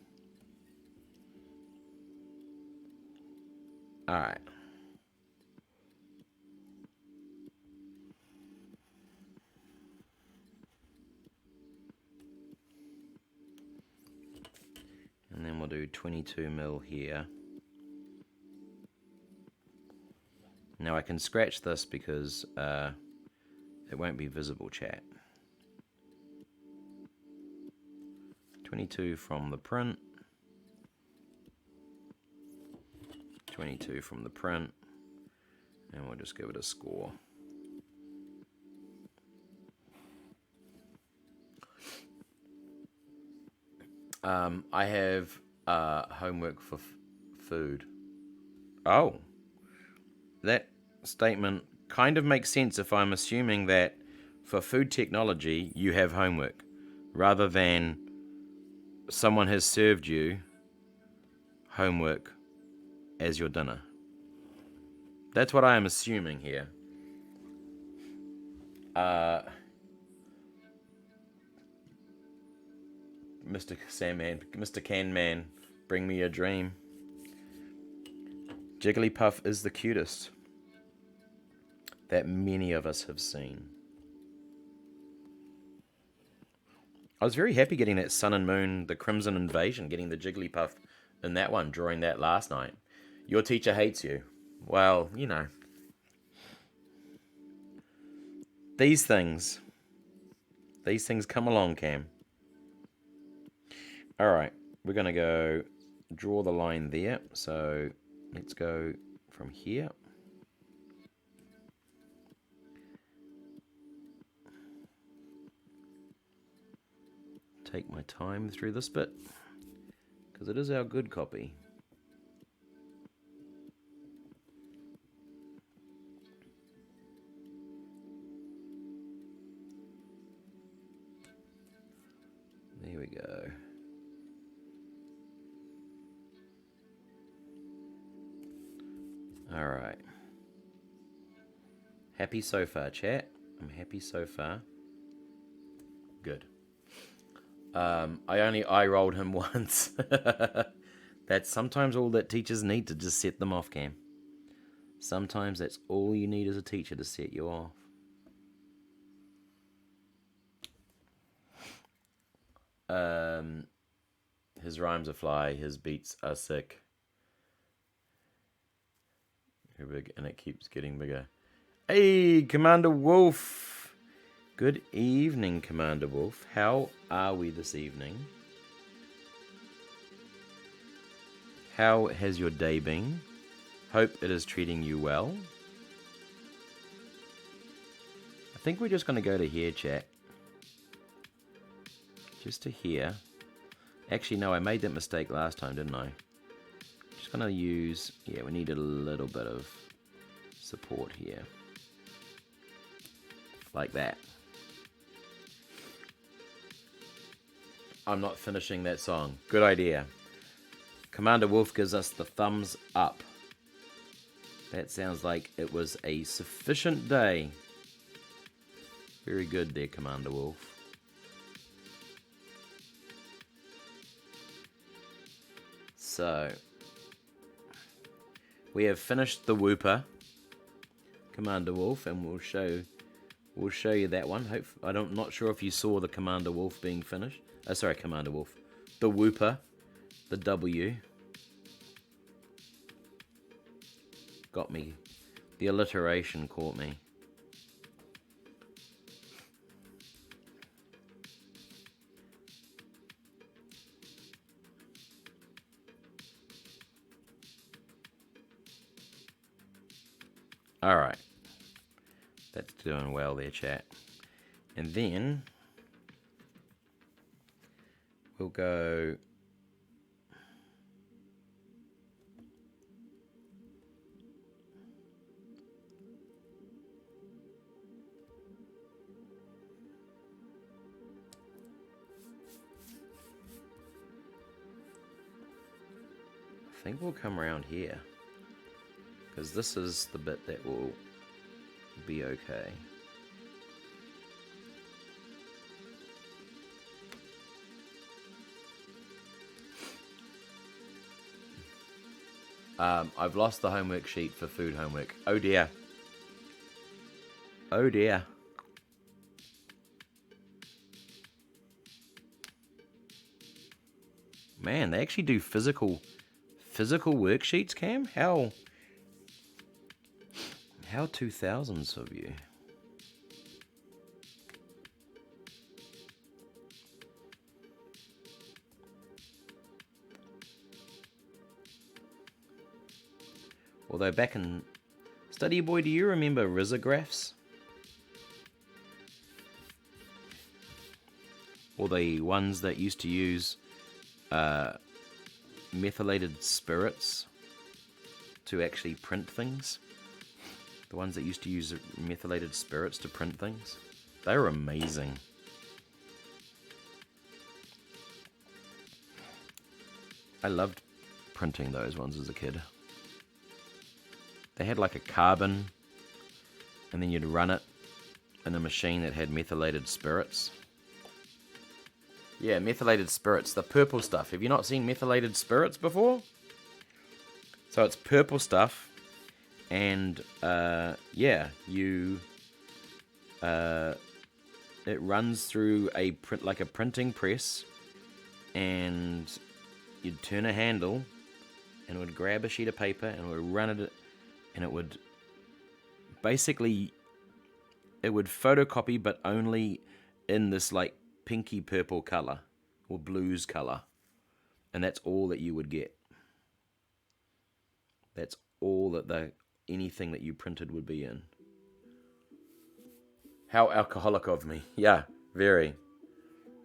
Speaker 1: Alright. And then we'll do 22 mil here. Now I can scratch this because it won't be visible, chat. 22 from the print. 22 from the print. And we'll just give it a score. I have homework for food. Oh. That statement kind of makes sense if I'm assuming that for food technology, you have homework, rather than someone has served you homework as your dinner. That's what I am assuming here. Mr. Sandman, Mr. Canman, bring me a dream. Jigglypuff is the cutest that many of us have seen. I was very happy getting that Sun and Moon, the Crimson Invasion, getting the Jigglypuff in that one, drawing that last night. Your teacher hates you. Well, you know. These things come along, Cam. Alright, we're going to go draw the line there. So let's go from here. Take my time through this bit, because it is our good copy. There we go. All right. Happy so far, chat? I'm happy so far. Good. I only eye-rolled him once. That's sometimes all that teachers need to just set them off, Cam. Sometimes that's all you need as a teacher to set you off. His rhymes are fly, his beats are sick. Big, and it keeps getting bigger. Hey, Commander Wolf! Good evening, Commander Wolf. How are we this evening? How has your day been? Hope it is treating you well. I think we're just going to go to here, chat. Just to here. Actually, no, I made that mistake last time, didn't I? Just going to use... Yeah, we need a little bit of support here. Like that. I'm not finishing that song. Good idea. Commander Wolf gives us the thumbs up. That sounds like it was a sufficient day. Very good there, Commander Wolf. So, we have finished the Whooper, Commander Wolf, and we'll show you that one. I'm not sure if you saw the Commander Wolf being finished. Oh, sorry, Commander Wolf. The Whooper, the W. Got me. The alliteration caught me. Alright. That's doing well there, chat. And then we'll go... I think we'll come around here, because this is the bit that will be okay. I've lost the homework sheet for food homework. Oh dear. Oh dear. Man, they actually do physical worksheets, Cam? How 2000s of you? Although back in Study Boy, do you remember risographs? Or the ones that used to use methylated spirits to actually print things? The ones that used to use methylated spirits to print things? They were amazing. I loved printing those ones as a kid. They had like a carbon, and then you'd run it in a machine that had methylated spirits. Yeah, methylated spirits, the purple stuff. Have you not seen methylated spirits before? So it's purple stuff, and yeah, it runs through a printing press, and you'd turn a handle, and it would grab a sheet of paper, and it would run it, and it would basically, it would photocopy, but only in this like pinky purple color or blues color, and that's all that you would get. That's all that anything that you printed would be in. How alcoholic of me. Yeah, very.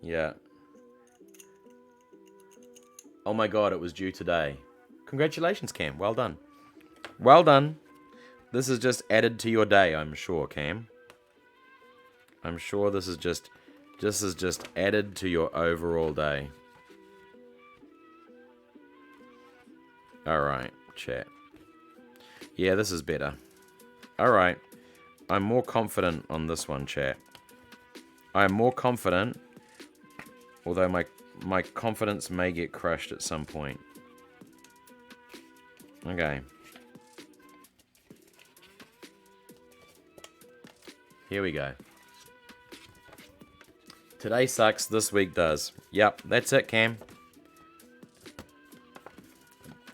Speaker 1: Yeah. Oh my god, it was due today. Congratulations, Cam. Well done. Well done. This is just added to your day, I'm sure, Cam. I'm sure this is just added to your overall day. Alright, chat. Yeah, this is better. Alright. I'm more confident on this one, chat. I'm more confident, although my confidence may get crushed at some point. Okay. Here we go. Today sucks, this week does. Yep, that's it, Cam.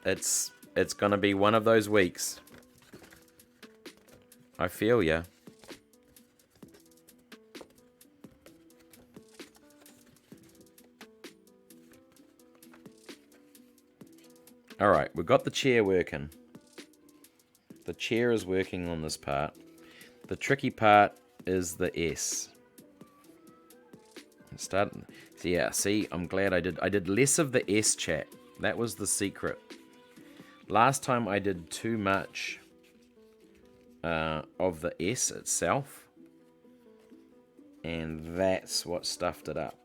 Speaker 1: It's gonna be one of those weeks. I feel ya. Alright, we've got the chair working. The chair is working on this part. The tricky part is the S. So yeah, see, I'm glad I did less of the S, chat. That was the secret. Last time I did too much of the S itself, and that's what stuffed it up.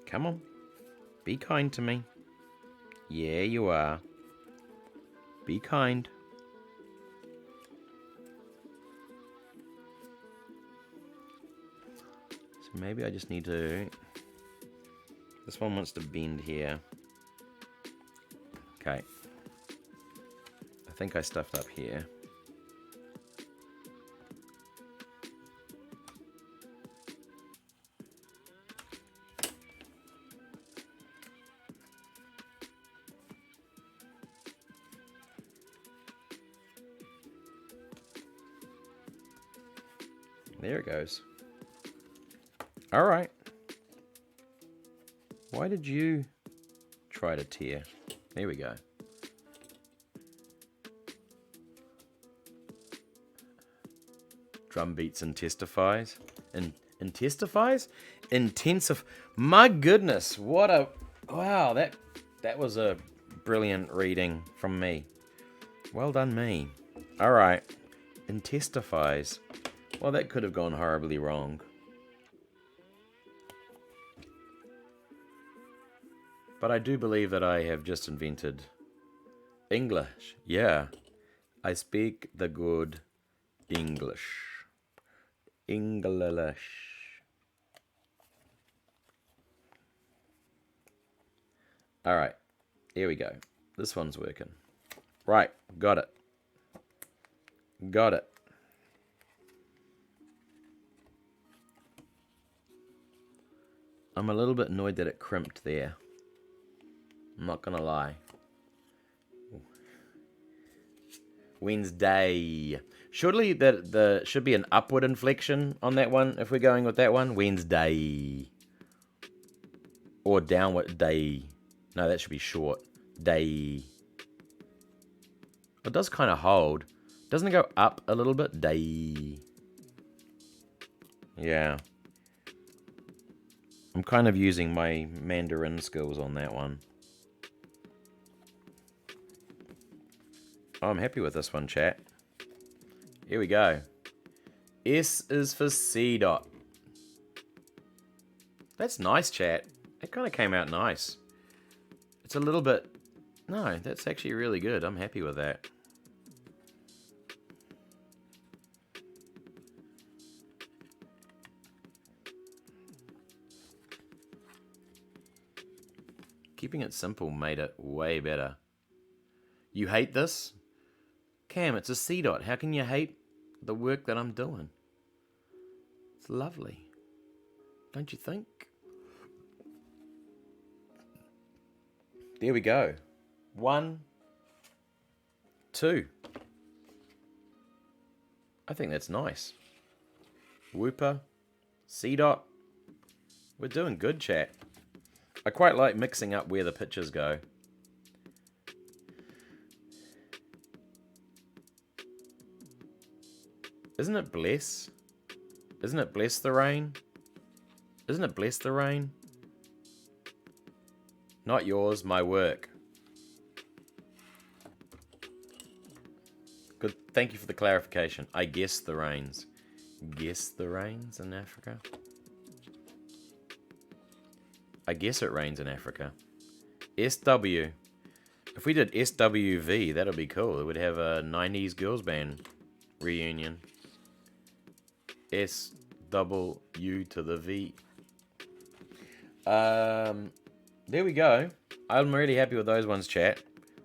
Speaker 1: Come on, be kind to me. Yeah, you are. Be kind. So maybe I just need to... This one wants to bend here. Okay. I think I stuffed up here. There it goes. All right. Why did you try to tear? There we go. Drum beats and testifies. Intestifies? Intensif. My goodness, what a... Wow, that was a brilliant reading from me. Well done, me. All right. Intestifies. Well, that could have gone horribly wrong. But I do believe that I have just invented English. Yeah. I speak the good English. English. Alright. Here we go. This one's working. Right. Got it. Got it. I'm a little bit annoyed that it crimped there. I'm not gonna lie. Wednesday. Surely the should be an upward inflection on that one if we're going with that one. Wednesday. Or downward day. No, that should be short. Day. It does kind of hold. Doesn't it go up a little bit? Day. Yeah. I'm kind of using my Mandarin skills on that one. Oh, I'm happy with this one, chat. Here we go. S is for C dot. That's nice, chat. It kind of came out nice. It's a little bit... No, that's actually really good. I'm happy with that. Keeping it simple made it way better. You hate this? Cam, it's a C dot. How can you hate the work that I'm doing? It's lovely. Don't you think? There we go. 1, 2. I think that's nice. Whooper. C dot. We're doing good, chat. I quite like mixing up where the pictures go. Isn't it bless? Isn't it bless the rain? Isn't it bless the rain? Not yours, my work. Good. Thank you for the clarification. I guess the rains. Guess the rains in Africa? I guess it rains in Africa. SW. If we did SWV, that'd be cool. It would have a 90s girls band reunion. SW to the V. There we go. I'm really happy with those ones, chat.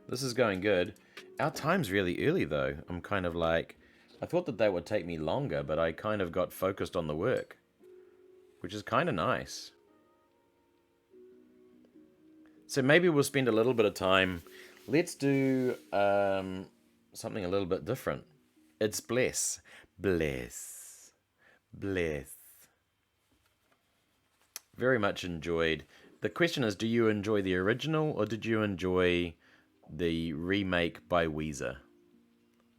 Speaker 1: This is going good. Our time's really early, though. I'm kind of like... I thought that would take me longer, but I kind of got focused on the work. Which is kind of nice. So maybe we'll spend a little bit of time. Let's do something a little bit different. It's bless. Bless. Bless. Very much enjoyed. The question is, do you enjoy the original or did you enjoy the remake by Weezer?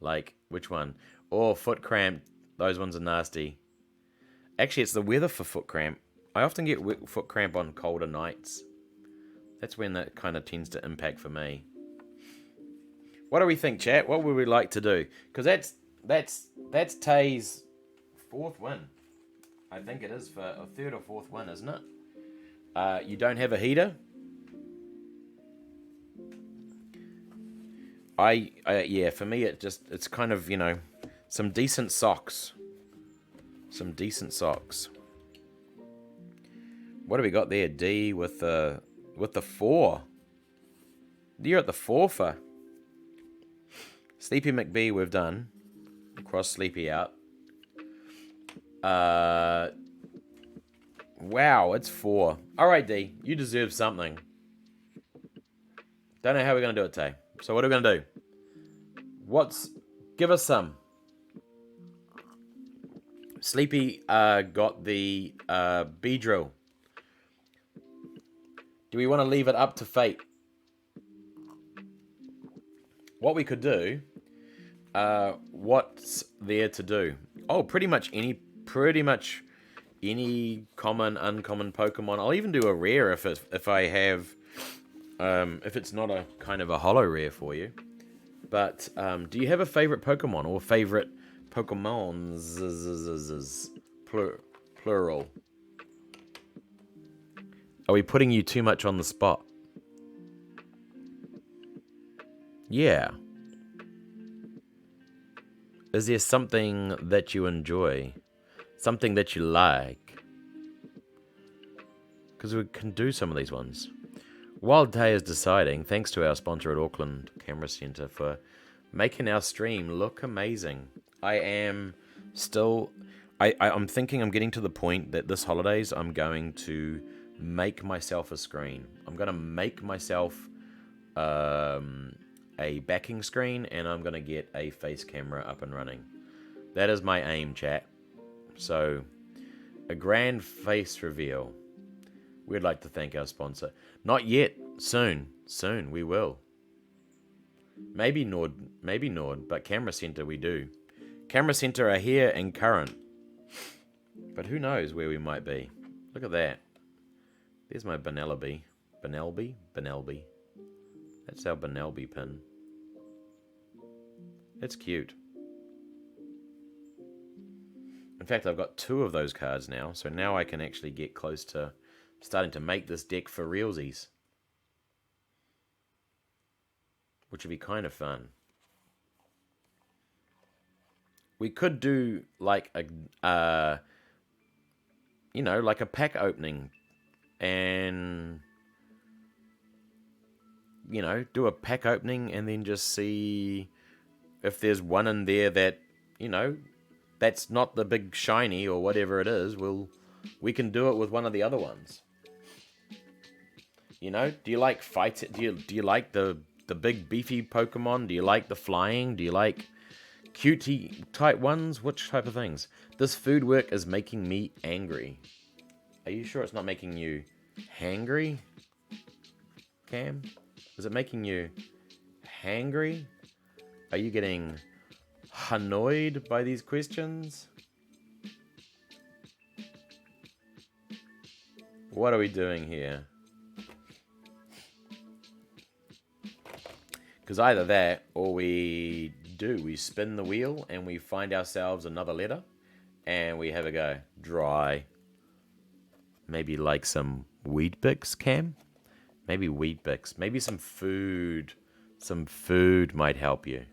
Speaker 1: Like, which one? Or Foot Cramp. Those ones are nasty. Actually, it's the weather for foot cramp. I often get foot cramp on colder nights. That's when that kind of tends to impact for me. What do we think, chat? What would we like to do? Because that's Tay's 4th win. I think it is for a 3rd or 4th win, isn't it? You don't have a heater? Yeah, for me it's kind of, some decent socks. Some decent socks. What do we got there? D with the 4. You're at the 4 for. Sleepy McBee we've done. Cross Sleepy out. Wow, it's 4. Alright, D. You deserve something. Don't know how we're going to do it, Tay. So what are we going to do? Give us some. Sleepy got the B drill. Do we want to leave it up to fate? What we could do, what's there to do? Oh, pretty much any common, uncommon Pokemon. I'll even do a rare if I have, if it's not a kind of a holo rare for you. But do you have a favorite Pokemon or favorite Pokemons? Plural. Are we putting you too much on the spot? Yeah. Is there something that you enjoy? Something that you like? Because we can do some of these ones. While Tay is deciding, thanks to our sponsor at Auckland Camera Centre for making our stream look amazing. I'm thinking I'm getting to the point that this holidays I'm going to make myself a screen. I'm going to make myself a backing screen, and I'm going to get a face camera up and running. That is my aim, chat. So, a grand face reveal. We'd like to thank our sponsor. Not yet. Soon. Soon, we will. Maybe Nord, but Camera Center we do. Camera Center are here and current. But who knows where we might be. Look at that. There's my Benelby. Benelby. That's our Benelby pin. It's cute. In fact, I've got 2 of those cards now, so now I can actually get close to starting to make this deck for realsies. Which would be kind of fun. We could do like a, like a pack opening, and do a pack opening and then just see if there's one in there that that's not the big shiny or whatever it is. We can do it with one of the other ones. Do you like fight? Do you like the big beefy Pokemon? Do you like the flying? Do you like cutie type ones? Which type of things? This food work is making me angry. Are you sure it's not making you hangry, Cam? Is it making you hangry? Are you getting annoyed by these questions? What are we doing here? Because either that, or we spin the wheel and we find ourselves another letter, and we have a go. Dry. Maybe like some Weed Bix, Cam? Maybe Weed Bix. Maybe some food. Some food might help you.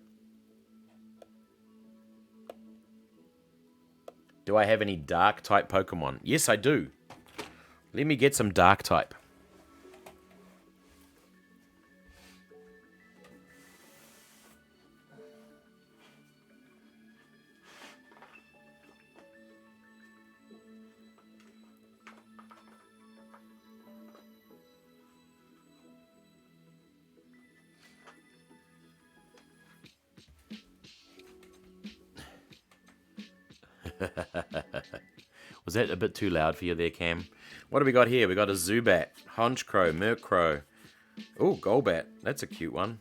Speaker 1: Do I have any dark type Pokemon? Yes, I do. Let me get some dark type. Was that a bit too loud for you there, Cam? What do we got here? We got a Zubat, Honchkrow, Murkrow. Oh, Golbat. That's a cute one.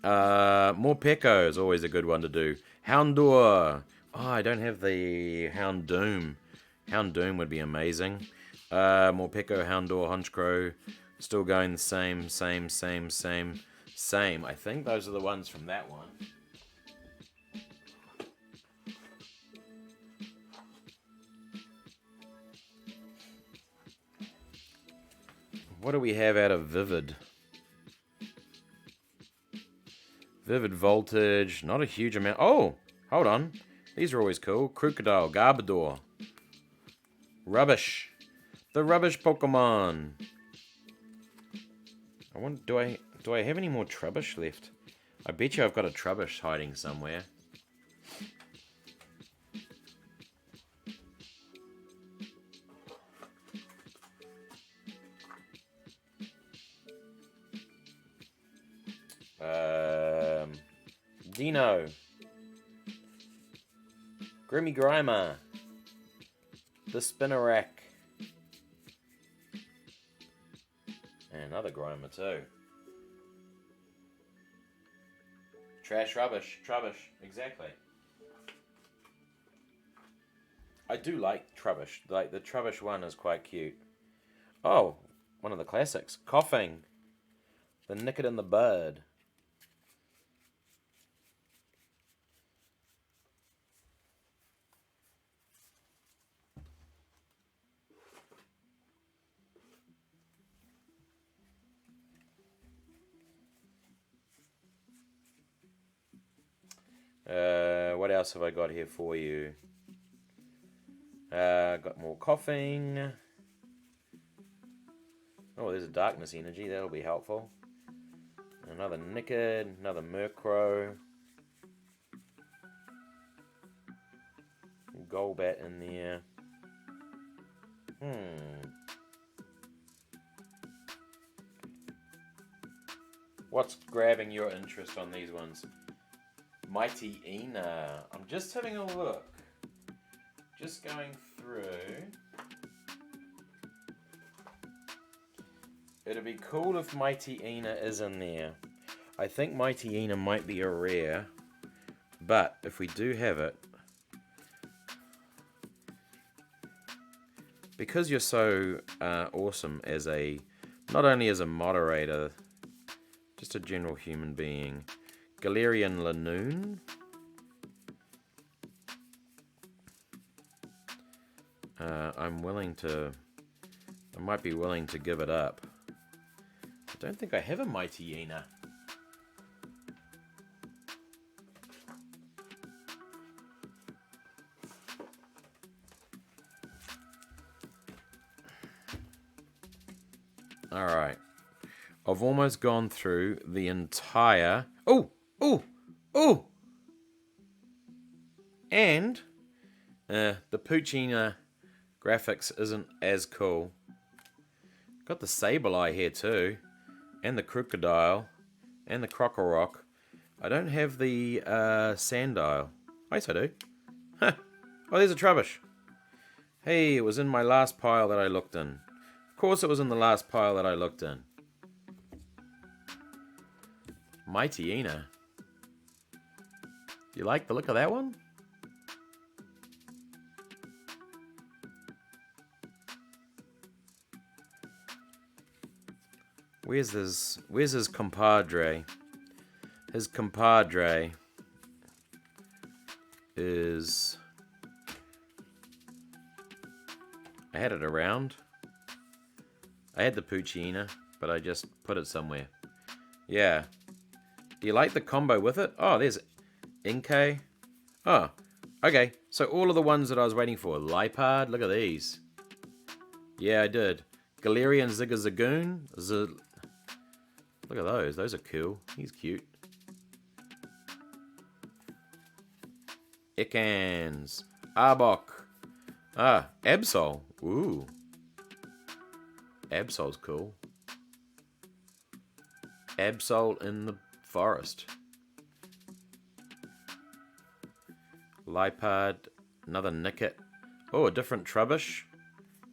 Speaker 1: Morpeko is always a good one to do. Houndour. Oh, I don't have the Houndoom. Houndoom would be amazing. Morpeko, Houndour, Honchkrow. Still going the same. I think those are the ones from that one. What do we have out of Vivid? Vivid Voltage, not a huge amount. Oh, hold on. These are always cool. Crocodile, Garbodor. Rubbish. The Rubbish Pokemon. I wonder, do I have any more Trubbish left? I bet you I've got a Trubbish hiding somewhere. Dino. Grimmy Grimer. The Spinnerack. And another Grimer too. Trash Rubbish. Trubbish. Exactly. I do like Trubbish. Like, the Trubbish one is quite cute. Oh, one of the classics. Coughing. The Nip It in the Bud. What else have I got here for you? Got more coughing. Oh, there's a darkness energy. That'll be helpful. Another Nicked. Another Murkrow. Golbat in there. What's grabbing your interest on these ones? Mighty Ina. I'm just having a look. Just going through. It'd be cool if Mighty Ina is in there. I think Mighty Ina might be a rare. But if we do have it, because you're so awesome as not only as a moderator, just a general human being. Galarian Lanoon. I might be willing to give it up. I don't think I have a Mighty Ina. Alright. I've almost gone through the entire... Oh! And the Poochyena graphics isn't as cool. Got the Sableye here too. And the Crocodile. And the Crocorock. I don't have the Sandile. Yes, I do. Huh. Oh, there's a Trubbish. Hey, it was in my last pile that I looked in. Of course it was in the last pile that I looked in. Mighty Ina. You like the look of that one? Where's his compadre? His compadre is... I had it around. I had the Poochyena, but I just put it somewhere. Yeah. Do you like the combo with it? Oh, there's Inkay. Oh, okay. So all of the ones that I was waiting for. Lipard, look at these. Yeah, I did. Galarian Zigzagoon. Look at those. Those are cool. He's cute. Ekans. Arbok. Ah, Absol. Ooh. Absol's cool. Absol in the forest. Lipard. Another Nickit. Oh, a different Trubbish.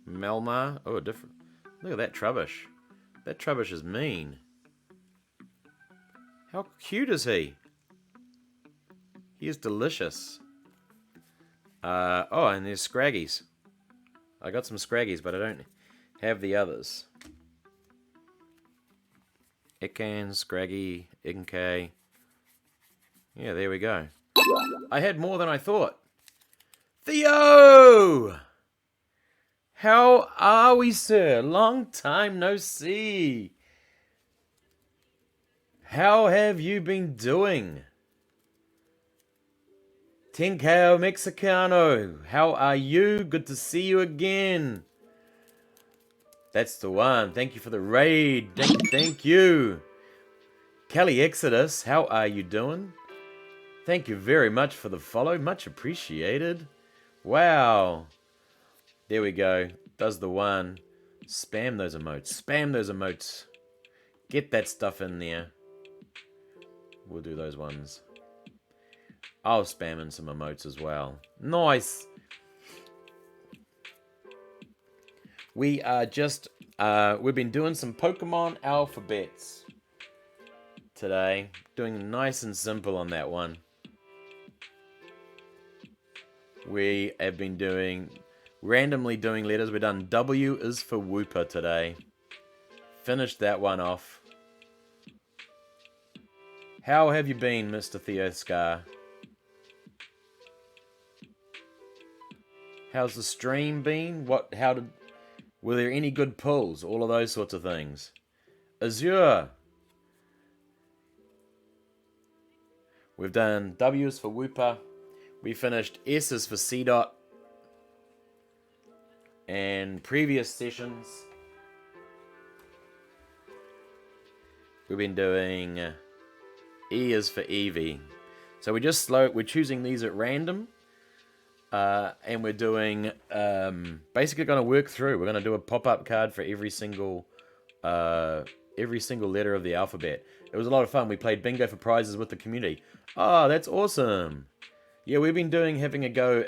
Speaker 1: Melmar. Oh, a different... Look at that Trubbish. That Trubbish is mean. How cute is he? He is delicious. Oh, and there's Scraggies. I got some Scraggies, but I don't have the others. Ikan, Scraggy, Inkay. Yeah, there we go. I had more than I thought. Theo! How are we, sir? Long time no see. How have you been doing? Tinkao Mexicano, how are you? Good to see you again. That's the one. Thank you for the raid. Thank you. Kelly Exodus, how are you doing? Thank you very much for the follow. Much appreciated. Wow. There we go. Does the one. Spam those emotes. Spam those emotes. Get that stuff in there. We'll do those ones. I'll spam in some emotes as well. Nice. We are just... we've been doing some Pokemon alphabets today. Doing nice and simple on that one. We have been doing... randomly doing letters. We've done W is for Wooper today. Finished that one off. How have you been, Mr. Theo Scar? How's the stream been? Were there any good pulls? All of those sorts of things. Azure. We've done W's for Wooper. We finished S's for C dot. And previous sessions, we've been doing E is for Eevee. So we're choosing these at random. And we're doing, basically going to work through. We're going to do a pop-up card for every single every single letter of the alphabet. It was a lot of fun. We played bingo for prizes with the community. Oh, that's awesome. Yeah, we've been having a go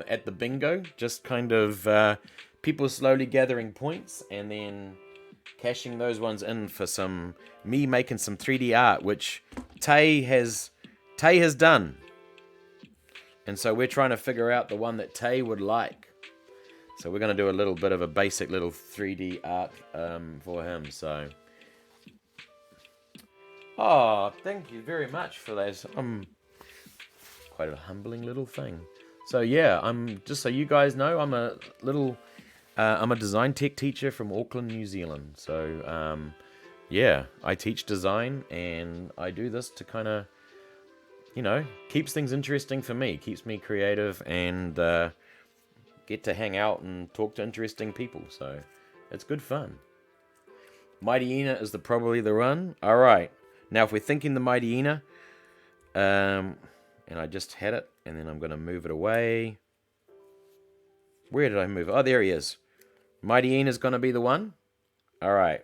Speaker 1: at the bingo, just kind of people slowly gathering points and then cashing those ones in for me making some 3D art, which Tay has done. And so we're trying to figure out the one that Tay would like. So we're going to do a little bit of a basic little 3D art for him. So, thank you very much for that. Quite a humbling little thing. So yeah, just so you guys know, I'm a design tech teacher from Auckland, New Zealand. So yeah, I teach design, and I do this to kind of, keeps things interesting for me, keeps me creative, and get to hang out and talk to interesting people. So it's good fun. Mighty Ina is probably the run. All right, now if we're thinking the Mighty Ina, and I just had it, and then I'm going to move it away. Where did I move it? Oh, there he is. Mighty Ina's going to be the one. All right,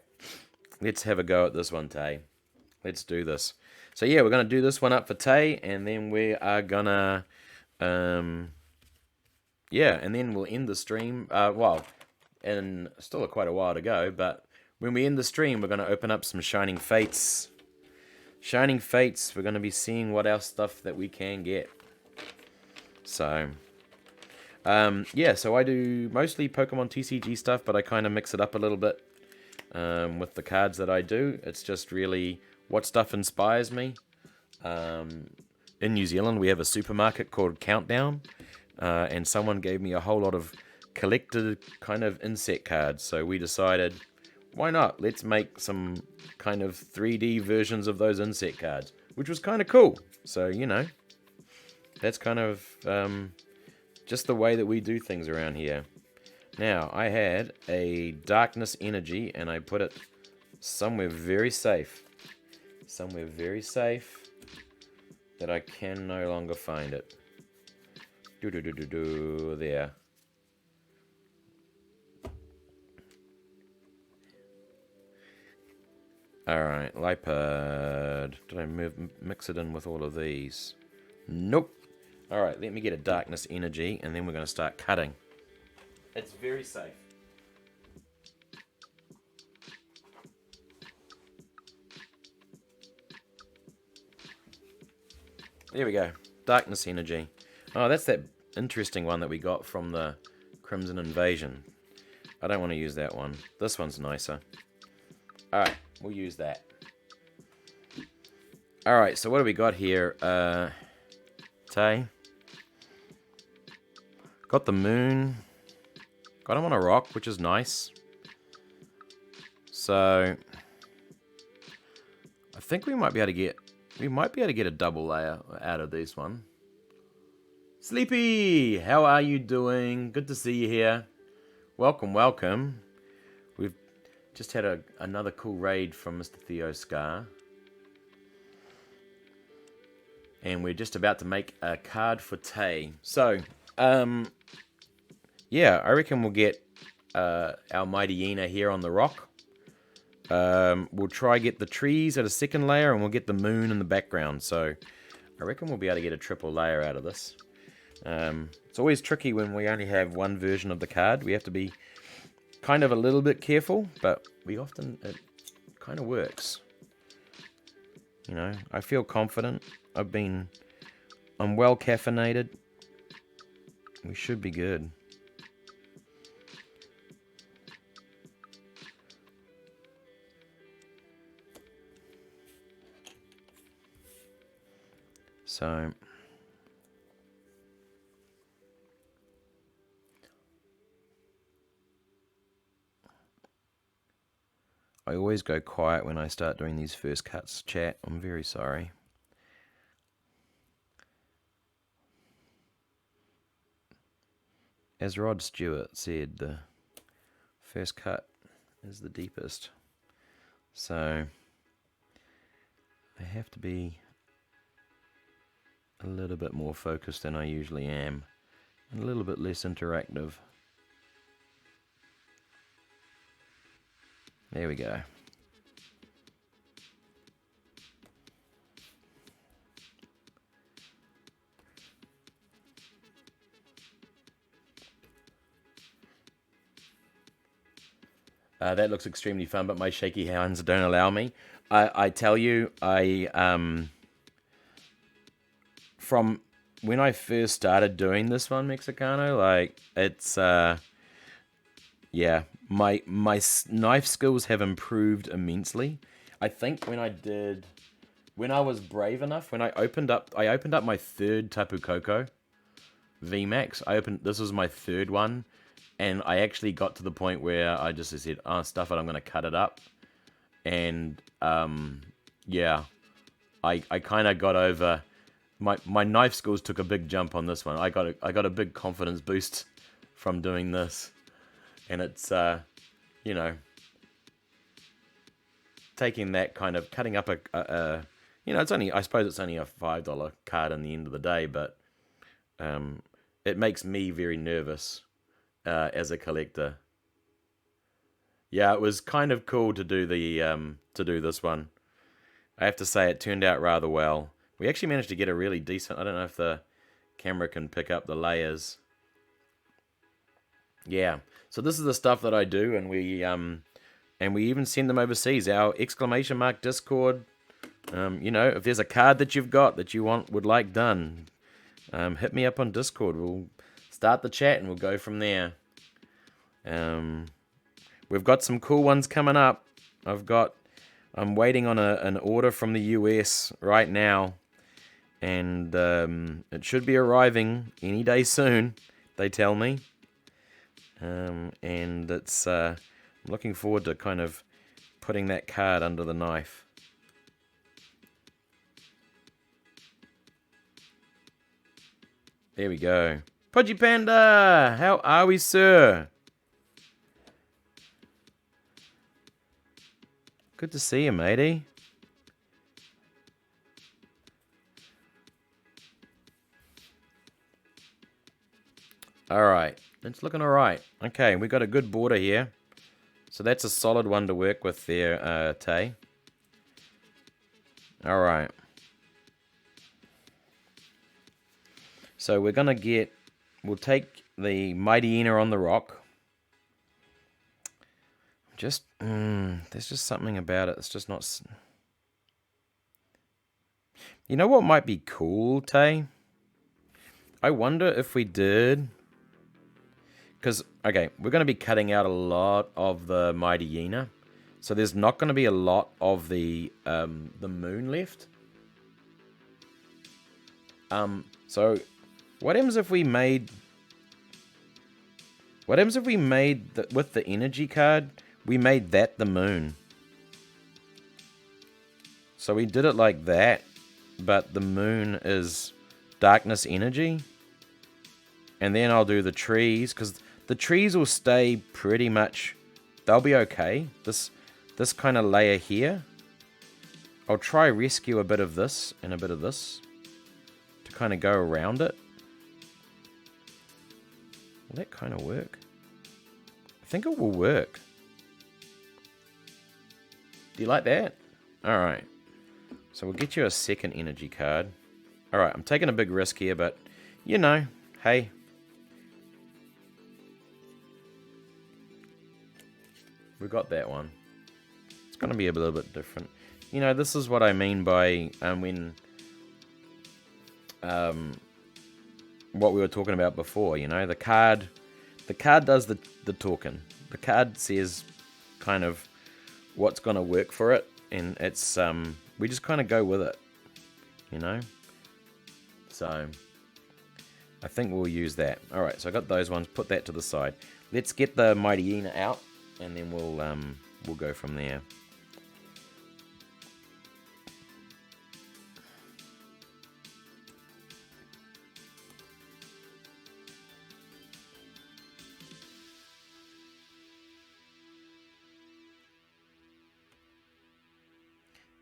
Speaker 1: let's have a go at this one, Tay. Let's do this. So yeah, we're going to do this one up for Tay, and then we are going to, yeah, and then we'll end the stream. Well, and still quite a while to go, but when we end the stream, we're going to open up some Shining Fates. Shining Fates, we're going to be seeing what else stuff that we can get. So, yeah, so I do mostly Pokemon TCG stuff, but I kind of mix it up a little bit with the cards that I do. It's just really what stuff inspires me. In New Zealand, we have a supermarket called Countdown, and someone gave me a whole lot of collected kind of insect cards, so we decided, why not? Let's make some kind of 3D versions of those insect cards, which was kind of cool. So, that's kind of just the way that we do things around here. Now, I had a darkness energy, and I put it somewhere very safe. Somewhere very safe that I can no longer find it. There. Alright, Lipad. Did I mix it in with all of these? Nope. Alright, let me get a darkness energy, and then we're going to start cutting. It's very safe. There we go. Darkness energy. Oh, that's that interesting one that we got from the Crimson Invasion. I don't want to use that one. This one's nicer. Alright, we'll use that. Alright, so what do we got here? Tay. Got the moon. Got him on a rock, which is nice. So I think we might be able to get a double layer out of this one. Sleepy, how are you doing? Good to see you here. Welcome, welcome. We've just had another cool raid from Mr. Theo Scar. And we're just about to make a card for Tay. So, yeah, I reckon we'll get our Mighty Ina here on the rock. We'll try get the trees at a second layer, and we'll get the moon in the background. So, I reckon we'll be able to get a triple layer out of this. It's always tricky when we only have one version of the card. We have to be kind of a little bit careful, but it kind of works. I feel confident. I'm well caffeinated. We should be good. So I always go quiet when I start doing these first cuts, chat. I'm very sorry. As Rod Stewart said, the first cut is the deepest. So I have to be a little bit more focused than I usually am, and a little bit less interactive. There we go. That looks extremely fun, but my shaky hands don't allow me. I tell you, from when I first started doing this one, Mexicano, like it's yeah, my knife skills have improved immensely. I think when I was brave enough, when I opened up my third Tapu Koko VMAX. This was my third one, and I actually got to the point where I just said, "Oh, stuff it, I'm gonna cut it up," and yeah, I kind of got over my knife skills took a big jump on this one. I got a big confidence boost from doing this, and it's you know, taking that kind of cutting up it's only, I suppose it's only a $5 card in the end of the day, but it makes me very nervous as a collector. Yeah, it was kind of cool to do to do this one. I have to say it turned out rather well. We actually managed to get a really decent. I don't know if the camera can pick up the layers. Yeah. So this is the stuff that I do, and we even send them overseas. Our exclamation mark Discord. If there's a card that you've got that you would like done, hit me up on Discord. We'll start the chat and we'll go from there. We've got some cool ones coming up. I'm waiting on an order from the US right now, and it should be arriving any day soon, they tell me. And it's I'm looking forward to kind of putting that card under the knife. There we go. Pudgy Panda, how are we, sir? Good to see you, matey. Alright, it's looking alright. Okay, we got a good border here. So that's a solid one to work with there, Tay. Alright. So we're going to we'll take the Mighty Ina on the rock. There's just something about it. It's just not... You know what might be cool, Tay? I wonder if we did... Because, okay, we're going to be cutting out a lot of the Mighty Ina. So there's not going to be a lot of the moon left. So what happens if we made... with the energy card, we made that the moon? So we did it like that, but the moon is darkness energy. And then I'll do the trees, because the trees will stay pretty much... They'll be okay. This kind of layer here. I'll try rescue a bit of this and a bit of this to kind of go around it. Will that kind of work? I think it will work. Do you like that? Alright. So we'll get you a second energy card. Alright, I'm taking a big risk here, but you know, hey. We got that one. It's going to be a little bit different. You know, this is what I mean by when what we were talking about before. You know, the card does the talking. The card says kind of what's going to work for it, and it's we just kind of go with it. You know, so I think we'll use that. All right, so I got those ones. Put that to the side. Let's get the Mighty Ina out, and then we'll go from there.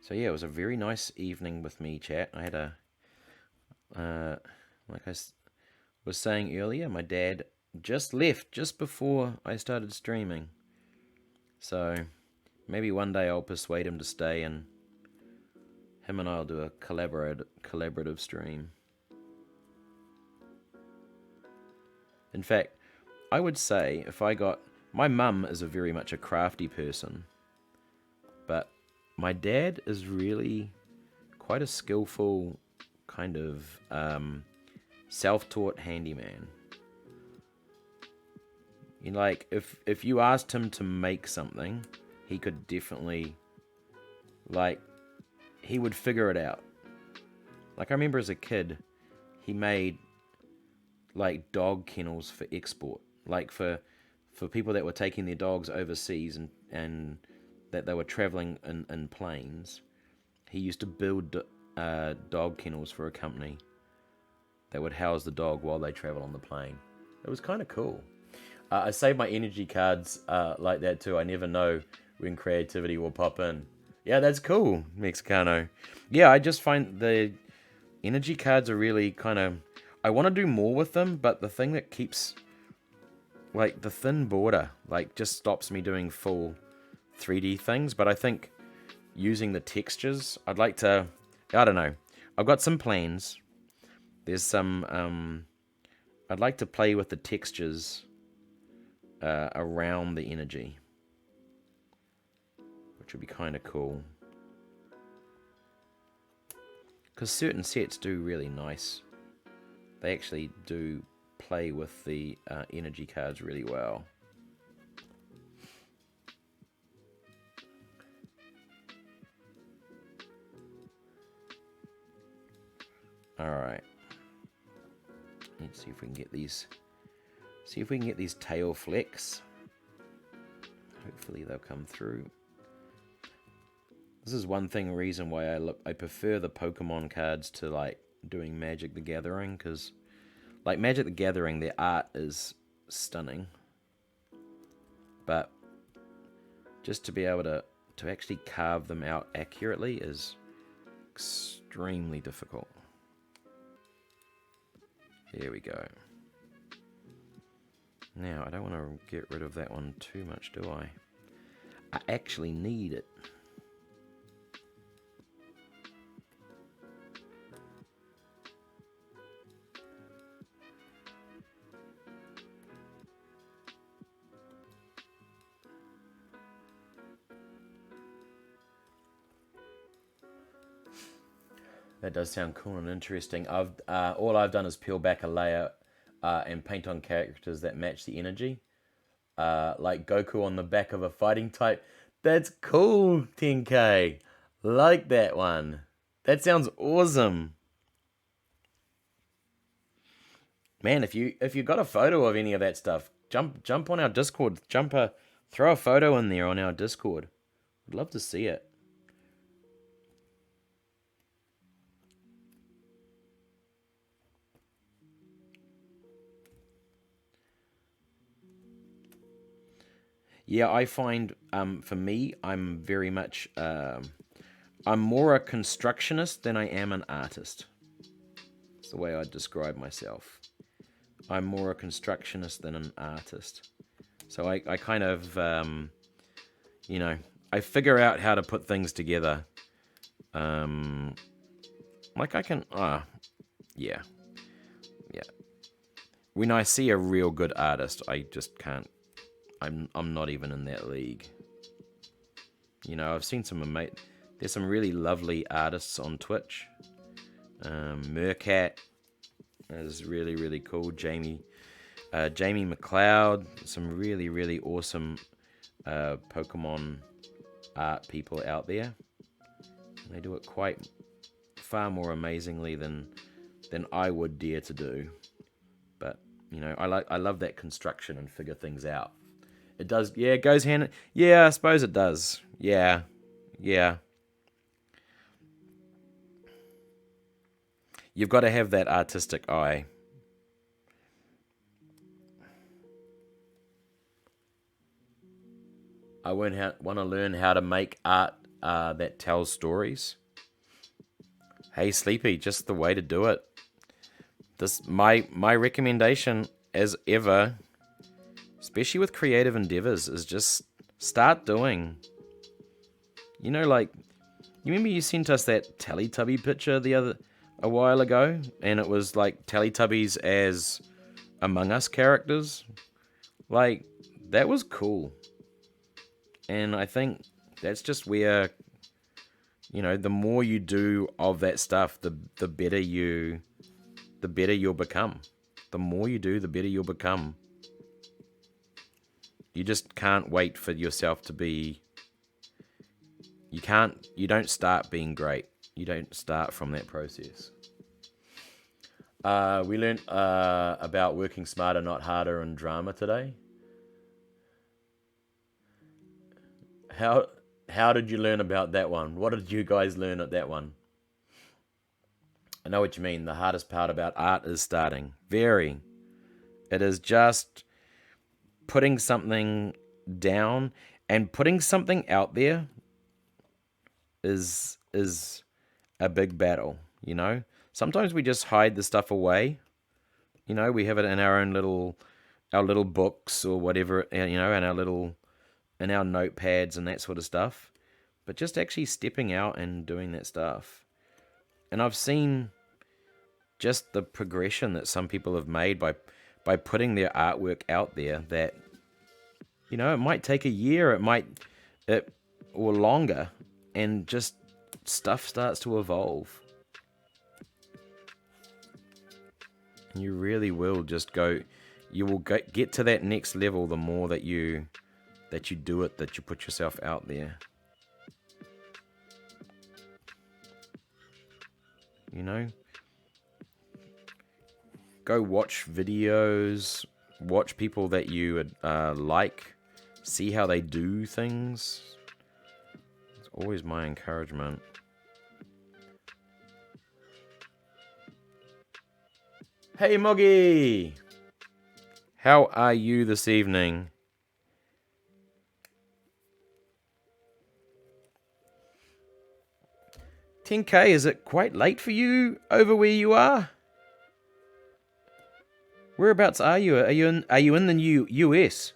Speaker 1: So yeah, it was a very nice evening with me, chat. I had like I was saying earlier, my dad just left just before I started streaming. So maybe one day I'll persuade him to stay, and him and I'll do a collaborative stream. In fact, I would say if I got my mum is a very much a crafty person, but my dad is really quite a skillful kind of self-taught handyman. You know, like if you asked him to make something, he could definitely, like, he would figure it out. Like, I remember as a kid, he made like dog kennels for export, like for people that were taking their dogs overseas and that they were traveling in planes. He used to build dog kennels for a company that would house the dog while they travel on the plane. It was kind of cool. I save my energy cards like that too. I never know when creativity will pop in. Yeah, that's cool, Mexicano. Yeah, I just find the energy cards are really kind of... I want to do more with them, but the thing that keeps... like, the thin border, like, just stops me doing full 3D things. But I think using the textures, I'd like to... I don't know. I've got some plans. There's some... I'd like to play with the textures around the energy, which would be kind of cool. Because certain sets do really nice. They actually do play with the energy cards really well. Alright. Let's see if we can get these... see if we can get these tail flecks. Hopefully they'll come through. This is one reason why I prefer the Pokemon cards to, like, doing Magic the Gathering, because, like, Magic the Gathering, their art is stunning, but just to be able to actually carve them out accurately is extremely difficult. There we go. Now, I don't want to get rid of that one too much, do I? I actually need it. That does sound cool and interesting. All I've done is peel back a layer and paint on characters that match the energy. Like Goku on the back of a fighting type. That's cool, 10K. Like that one. That sounds awesome. Man, if you got a photo of any of that stuff, jump on our Discord. Throw a photo in there on our Discord. I'd love to see it. Yeah, I find, for me, I'm very much, I'm more a constructionist than I am an artist. That's the way I describe myself. I'm more a constructionist than an artist. So I kind of, you know, I figure out how to put things together. Like I can, yeah. When I see a real good artist, I just can't. I'm not even in that league. You know, I've seen there's some really lovely artists on Twitch. Mercat is really, really cool. Jamie McLeod, some really, really awesome Pokemon art people out there. And they do it far more amazingly than I would dare to do. But, you know, I love that construction and figure things out. It does, yeah, it goes hand... yeah, I suppose it does. Yeah. You've got to have that artistic eye. I want to learn how to make art that tells stories. Hey, Sleepy, just the way to do it. My recommendation, as ever, especially with creative endeavors, is just start doing. You know, like, you remember you sent us that Teletubby picture a while ago, and it was like Teletubbies as Among Us characters? Like, that was cool. And I think that's just where, the more you do of that stuff, the better you'll become. The more you do, the better you'll become. You just can't wait for yourself to be. You don't start being great. You don't start from that process. We learned about working smarter, not harder in drama today. How did you learn about that one? What did you guys learn at that one? I know what you mean. The hardest part about art is starting. Very. It is just putting something down and putting something out there is a big battle, Sometimes we just hide the stuff away. We have it in our little books or whatever, in our notepads and that sort of stuff. But just actually stepping out and doing that stuff. And I've seen just the progression that some people have made by putting their artwork out there that, it might take a year, or longer, and just stuff starts to evolve. And you really will just you will get to that next level the more that you do it, that you put yourself out there. Go watch videos, watch people that you like, see how they do things. It's always my encouragement. Hey Moggy! How are you this evening? $10K, is it quite late for you over where you are? Whereabouts are you? Are you in the US?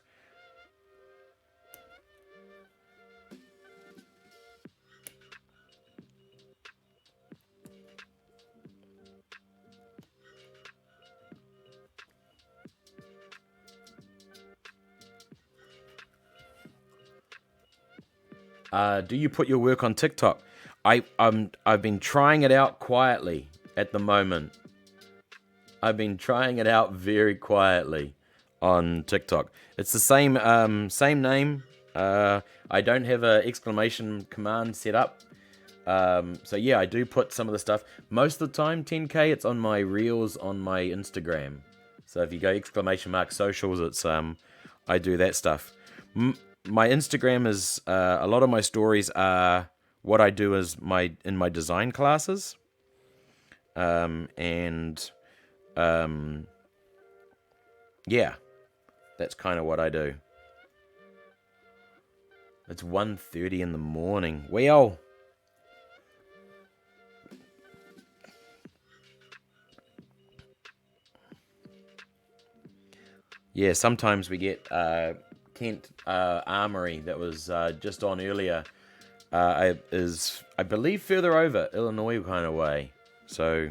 Speaker 1: Do you put your work on TikTok? I've been trying it out quietly at the moment. I've been trying it out very quietly on TikTok. It's the same name. I don't have an exclamation command set up. So yeah, I do put some of the stuff. Most of the time, $10K, it's on my reels on my Instagram. So if you go !socials, it's I do that stuff. My Instagram is a lot of my stories are what I do in my design classes, yeah, that's kind of what I do. It's 1:30 in the morning. Well, yeah, sometimes we get Kent Armory that was just on earlier. Is, I believe, further over Illinois kind of way. So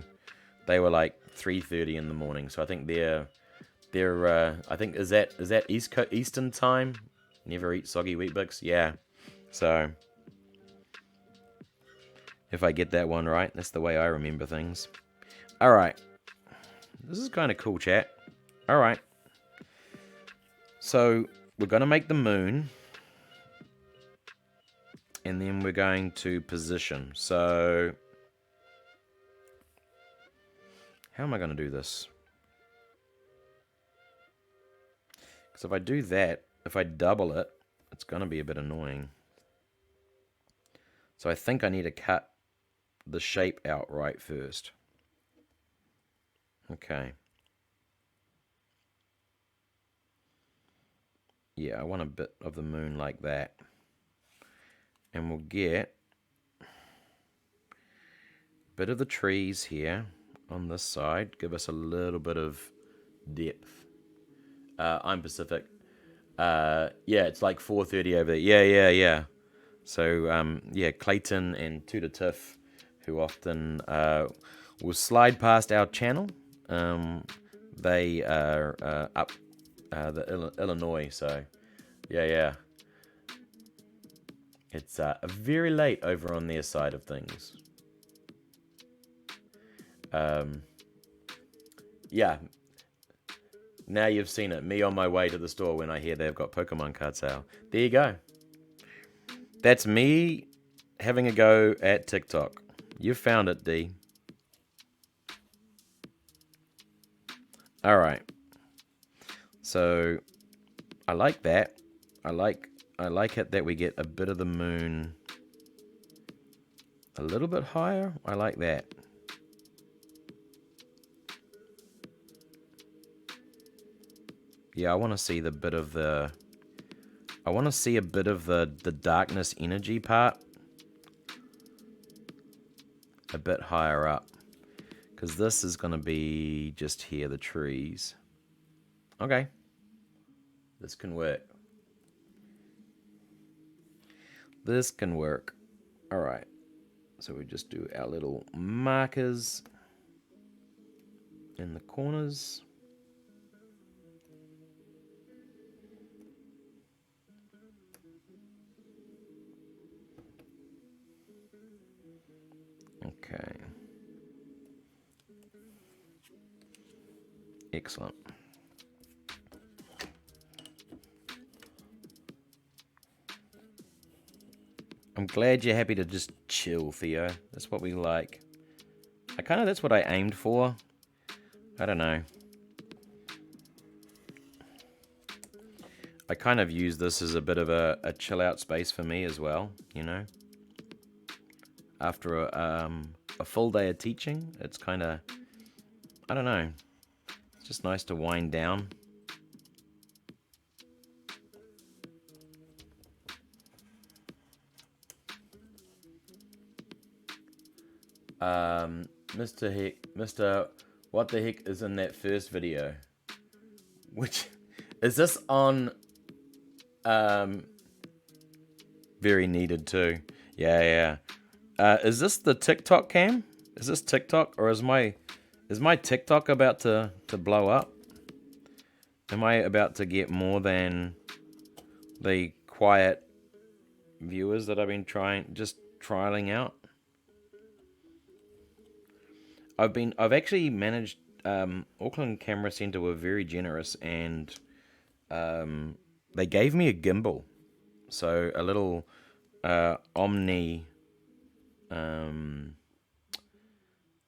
Speaker 1: they were like 3:30 in the morning. So I think they're I think is that Eastern time? Never eat soggy Weet-Bix. Yeah. So if I get that one right, that's the way I remember things. All right. This is kind of cool, chat. All right. So we're going to make the moon. And then we're going to position. So how am I going to do this? Because if I do that, if I double it, it's going to be a bit annoying. So I think I need to cut the shape out right first. Okay. Yeah, I want a bit of the moon like that. And we'll get a bit of the trees here on this side. Give us a little bit of depth. I'm Pacific. Yeah, it's like 4:30 over there. Yeah. So, yeah, Clayton and Tutor Tiff, who often will slide past our channel. They are up the Illinois, so Yeah. It's very late over on their side of things. Yeah. Now you've seen it. Me on my way to the store when I hear they've got Pokemon card sale. There you go. That's me having a go at TikTok. You found it, D. Alright. So I like that. I like it that we get a bit of the moon a little bit higher. I like that. Yeah, I want to see the bit of the... I want to see a bit of the darkness energy part a bit higher up. Because this is going to be just here, the trees. Okay. This can work. This can work. Alright. So we just do our little markers in the corners. Okay. Excellent. I'm glad you're happy to just chill, Theo. That's what we like. That's what I aimed for. I don't know. I kind of use this as a bit of a chill out space for me as well, you know? After a full day of teaching, it's kind of, I don't know. It's just nice to wind down. Mr. What the heck is in that first video? Which, is this on, very needed too. Yeah. Is this the TikTok cam? Is this TikTok, or is my TikTok about to blow up? Am I about to get more than the quiet viewers that I've been trialing out? I've actually managed, Auckland Camera Centre were very generous, and they gave me a gimbal. So a little Omni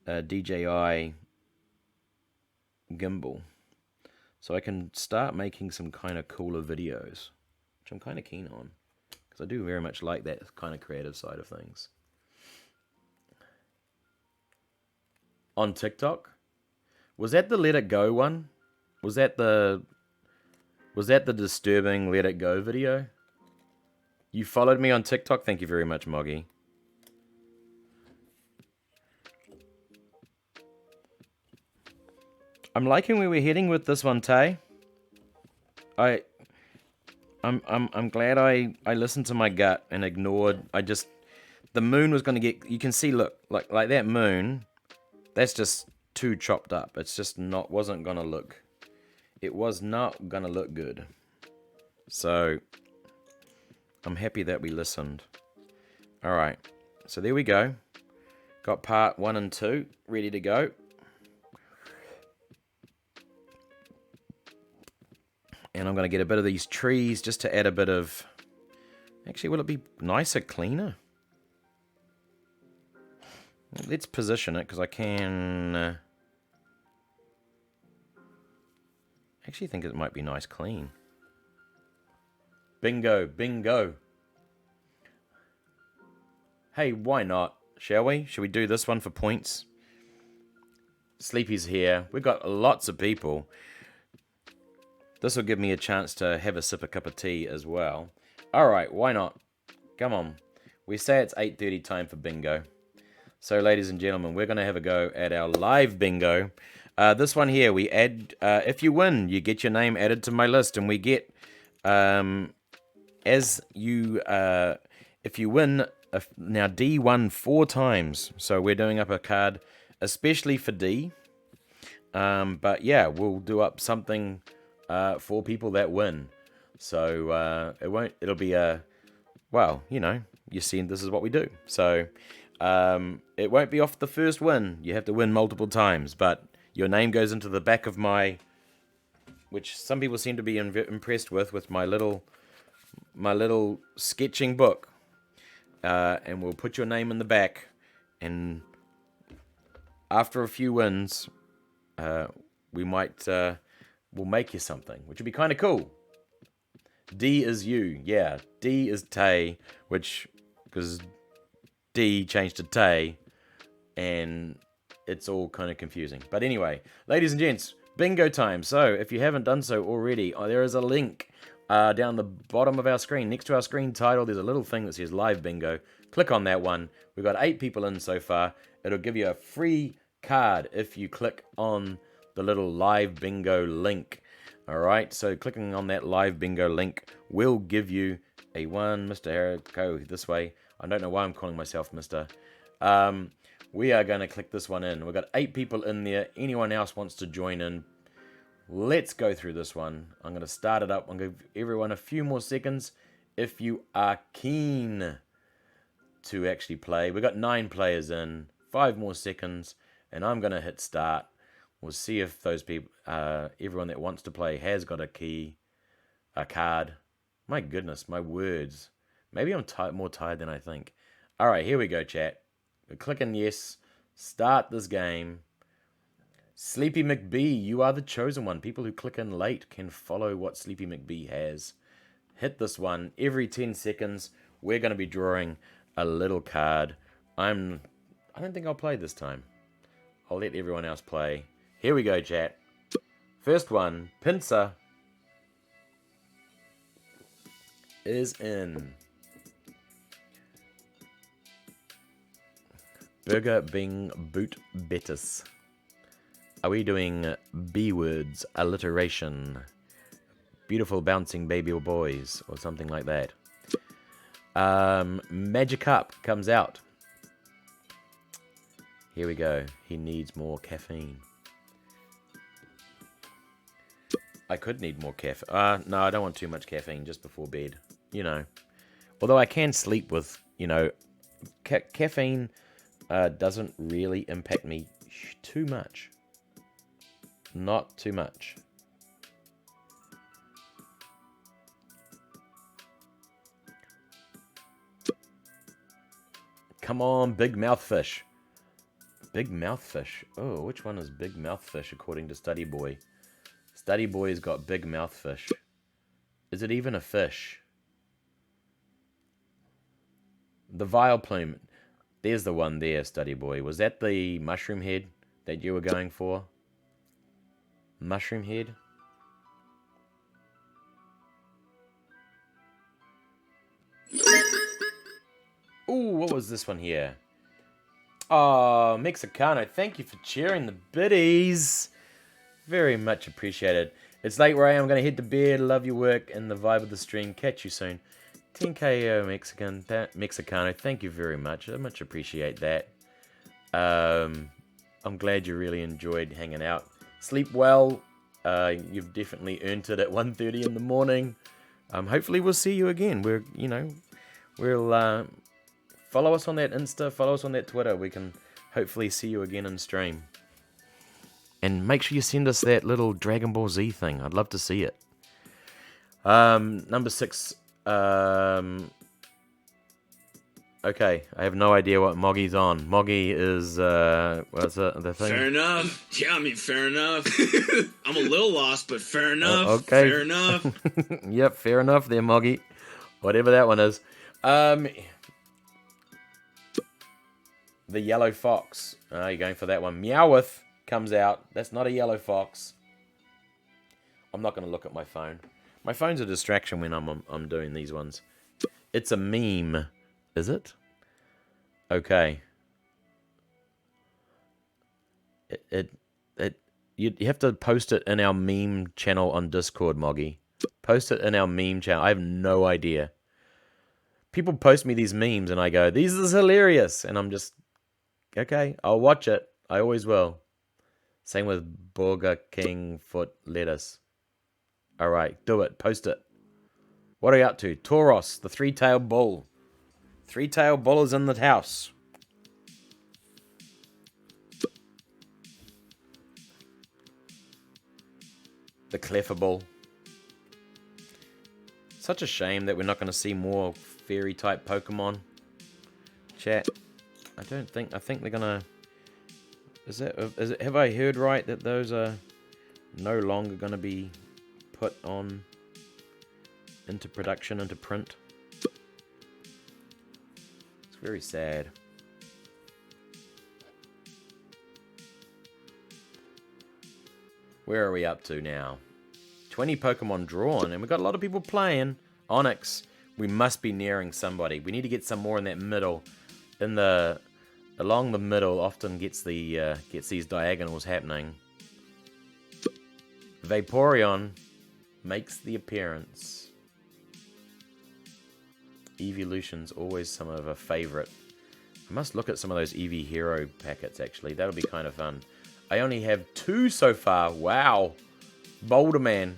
Speaker 1: DJI gimbal. So I can start making some kind of cooler videos, which I'm kind of keen on, because I do very much like that kind of creative side of things. On TikTok? Was that the Let It Go one? Was that the disturbing Let It Go video? You followed me on TikTok? Thank you very much, Moggy. I'm liking where we're heading with this one, Tay. I'm glad I listened to my gut and ignored. The moon was going to get. You can see, look, like that moon. That's just too chopped up. It's just wasn't going to look. It was not going to look good. So I'm happy that we listened. All right. So there we go. Got part 1 and 2 ready to go. And I'm going to get a bit of these trees just to add a bit of... Actually, will it be nicer, cleaner? Let's position it, because I can... actually think it might be nice clean. Bingo, bingo. Hey, why not? Shall we? Should we do this one for points? Sleepy's here. We've got lots of people. This will give me a chance to have a sip of cup of tea as well. Alright, why not? Come on. We say it's 8:30 time for bingo. So, ladies and gentlemen, we're going to have a go at our live bingo. This one here, we add... if you win, you get your name added to my list. And we get... if you win... now, D won 4 times. So, we're doing up a card especially for D. But, yeah, we'll do up something... for people that win. So it won't. It'll be a well, you see, this is what we do. So it won't be off the first win. You have to win multiple times, but your name goes into the back of my, which some people seem to be impressed with my little sketching book. And we'll put your name in the back, and after a few wins, we might we'll make you something, which would be kind of cool. D is you, yeah. D is Tay, which because D changed to Tay, and it's all kind of confusing. But anyway, ladies and gents, bingo time. So if you haven't done so already, there is a link down the bottom of our screen. Next to our screen title, there's a little thing that says live bingo. Click on that one. We've got 8 people in so far. It'll give you a free card if you click on the little live bingo link. Alright, so clicking on that live bingo link will give you a one. Mr. Herrick, go this way. I don't know why I'm calling myself Mr. We are going to click this one in. We've got 8 people in there. Anyone else wants to join in, let's go through this one. I'm going to start it up. I'm going to give everyone a few more seconds if you are keen to actually play. We've got 9 players in, 5 more seconds, and I'm going to hit start. We'll see if those people, everyone that wants to play has got a card. My goodness, my words. Maybe I'm more tired than I think. All right, here we go, chat. We're clicking yes. Start this game. Sleepy McBee, you are the chosen one. People who click in late can follow what Sleepy McBee has. Hit this one. Every 10 seconds, we're going to be drawing a little card. I don't think I'll play this time. I'll let everyone else play. Here we go, chat. First one, Pincer, is in. Burger Bing Boot Betis. Are we doing B words, alliteration, beautiful bouncing baby or boys, or something like that? Magic Up comes out. Here we go. He needs more caffeine. I could need more caffeine. No, I don't want too much caffeine just before bed. Although I can sleep with, caffeine doesn't really impact me too much. Not too much. Come on, big mouth fish. Big mouth fish. Oh, which one is big mouth fish according to Study Boy? Study Boy's got big mouth fish. Is it even a fish? The vile plume. There's the one there, Study Boy. Was that the mushroom head that you were going for? Mushroom head? Ooh, what was this one here? Oh, Mexicano, thank you for cheering the biddies. Very much appreciated. It's late where I am. I'm going to head to bed. Love your work and the vibe of the stream. Catch you soon. 10KO Mexicano, thank you very much. I much appreciate that. I'm glad you really enjoyed hanging out. Sleep well. You've definitely earned it at 1:30 in the morning. Hopefully we'll see you again. We'll follow us on that Insta, follow us on that Twitter. We can hopefully see you again in stream. And make sure you send us that little Dragon Ball Z thing. I'd love to see it. Number 6. Okay, I have no idea what Moggy's on. Moggy is, what's the thing?
Speaker 2: Fair enough. Yeah, I mean, fair enough. I'm a little lost, but fair enough.
Speaker 1: Okay.
Speaker 2: Fair enough.
Speaker 1: Yep, fair enough there, Moggy. Whatever that one is. The yellow fox. You're going for that one. Meowth comes out. That's not a yellow fox. I'm not going to look at my phone. My phone's a distraction when I'm doing these ones. It's a meme. Is it? Okay. You have to post it in our meme channel on Discord, Moggy. Post it in our meme channel. I have no idea. People post me these memes and I go, "This is hilarious," and I'm just, okay, I'll watch it. I always will. Same with Burger King foot lettuce. All right, do it. Post it. What are you up to? Tauros, the three-tailed bull. Three-tailed bull is in the house. The Clefable. Such a shame that we're not going to see more fairy-type Pokemon. Chat. I think they're going to... Have I heard right that those are no longer going to be put on into production, into print? It's very sad. Where are we up to now? 20 Pokemon drawn, and we've got a lot of people playing. Onyx, we must be nearing somebody. We need to get some more in that middle. Along the middle often gets these diagonals happening. Vaporeon makes the appearance. Evolution's always some of a favorite. I must look at some of those Eevee Hero packets, actually. That'll be kind of fun. I only have 2 so far. Wow. Boulder Man.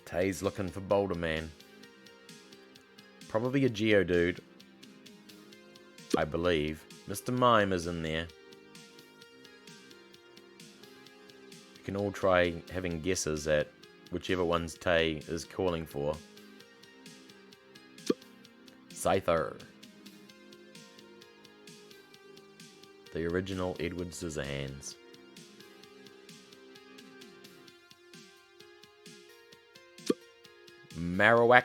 Speaker 1: Tay's looking for Boulder Man. Probably a Geodude. I believe. Mr. Mime is in there. You can all try having guesses at whichever ones Tay is calling for. Scyther. The original Edward Scissorhands. Marowak.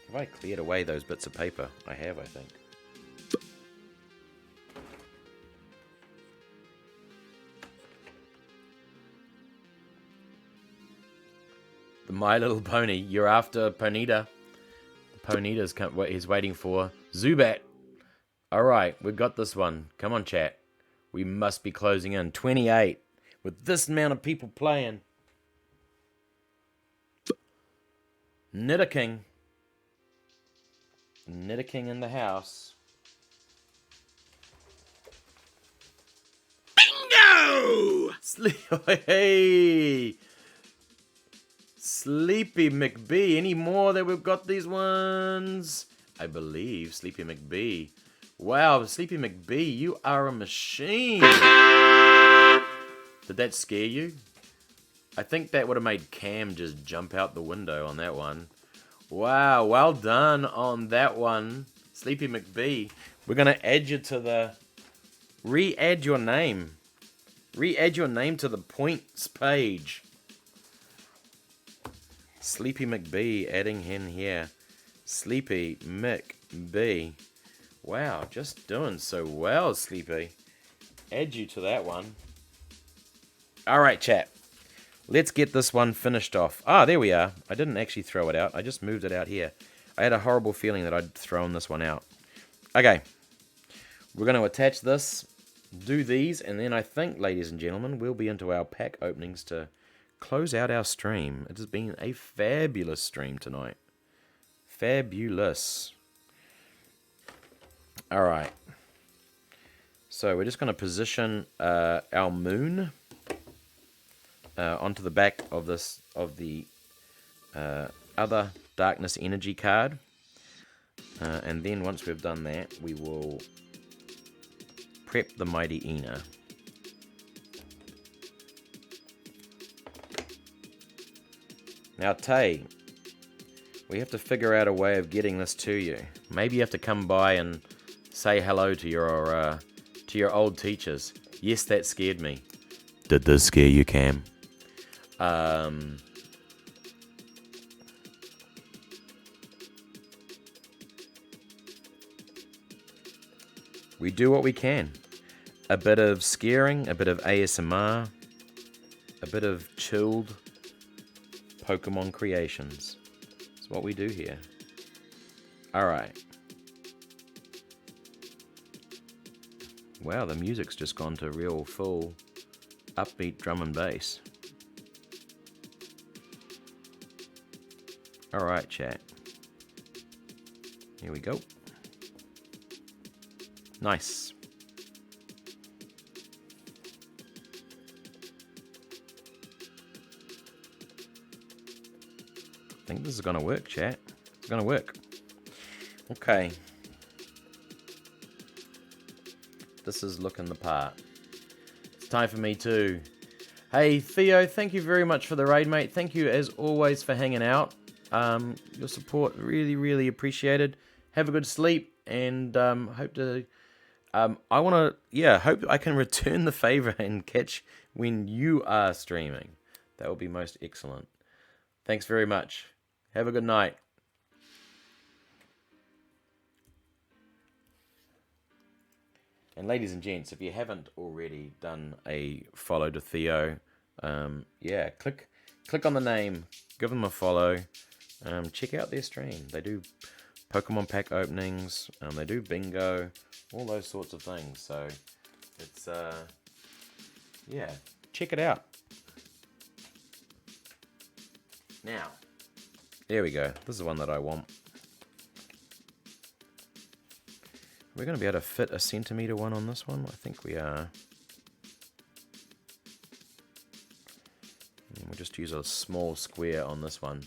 Speaker 1: Have I cleared away those bits of paper? I have, I think. The My Little Pony. You're after Ponyta. Ponyta's he's waiting for Zubat. Alright, we've got this one. Come on, chat. We must be closing in. 28. With this amount of people playing. Nidoking. Nidoking in the house.
Speaker 2: Bingo!
Speaker 1: Hey! Sleepy McBee. Any more that we've got these ones? I believe Sleepy McBee. Wow, Sleepy McBee, you are a machine. Did that scare you? I think that would have made Cam just jump out the window on that one. Wow, well done on that one, Sleepy McBee. We're going to add you to the... Re-add your name. Re-add your name to the points page. Sleepy McBee, adding in here. Sleepy McBee. Wow, just doing so well, Sleepy. Add you to that one. Alright, chat. Let's get this one finished off. Ah, there we are. I didn't actually throw it out. I just moved it out here. I had a horrible feeling that I'd thrown this one out. Okay. We're going to attach this, do these, and then I think, ladies and gentlemen, we'll be into our pack openings to close out our stream. It has been a fabulous stream tonight. Fabulous. Alright. So we're just going to position our moon onto the back of the other darkness energy card. And then once we've done that, we will prep the mighty Ina. Now, Tay, we have to figure out a way of getting this to you. Maybe you have to come by and say hello to your old teachers. Yes, that scared me. Did this scare you, Cam? We do what we can. A bit of scaring, a bit of ASMR, a bit of chilled Pokemon creations. That's what we do here. Alright. Wow, the music's just gone to real full upbeat drum and bass. Alright, chat. Here we go. Nice. think this is going to work, chat. It's going to work. Okay. This is looking the part. It's time for me too. Hey, Theo, thank you very much for the raid, mate. Thank you, as always, for hanging out. Your support, really, really appreciated. Have a good sleep, and hope to... hope I can return the favor and catch when you are streaming. That would be most excellent. Thanks very much. Have a good night. And ladies and gents, if you haven't already done a follow to Theo, click on the name, give them a follow, check out their stream. They do Pokemon pack openings, they do bingo, all those sorts of things. So it's check it out. Now, there we go. This is the one that I want. We're going to be able to fit a centimetre one on this one. I think we are. And we'll just use a small square on this one.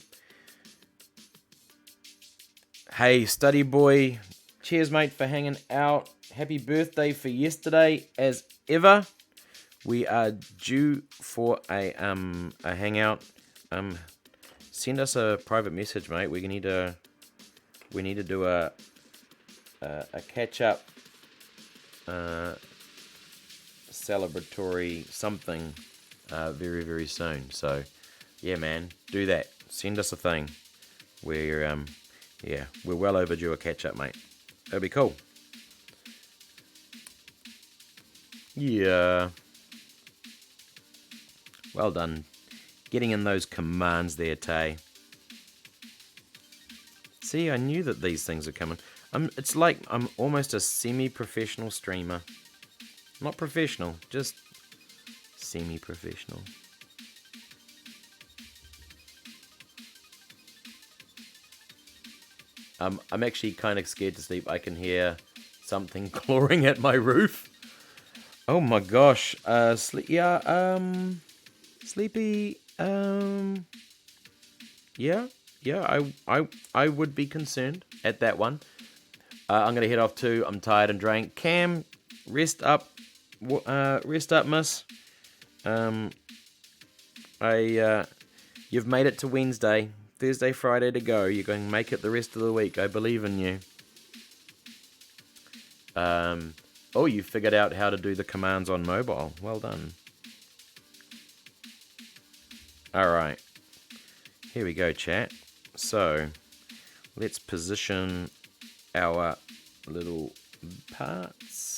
Speaker 1: Hey, study boy. Cheers, mate, for hanging out. Happy birthday for yesterday, as ever. We are due for a hangout. Send us a private message, mate. We need to do a catch up celebratory something very, very soon. So yeah, man, do that. Send us a thing. We're well overdue a catch up, mate. That'll be cool. Yeah. Well done. Getting in those commands there, Tay. See, I knew that these things are coming. It's like I'm almost a semi-professional streamer. Not professional, just semi-professional. I'm actually kind of scared to sleep. I can hear something clawing at my roof. Oh my gosh. Sleepy. I would be concerned at that one. I'm gonna head off too. I'm tired and drained. Cam, rest up, miss. You've made it to Wednesday, Thursday, Friday to go. You're going to make it the rest of the week. I believe in you. You figured out how to do the commands on mobile. Well done. All right. Here we go, chat. So, let's position our little parts.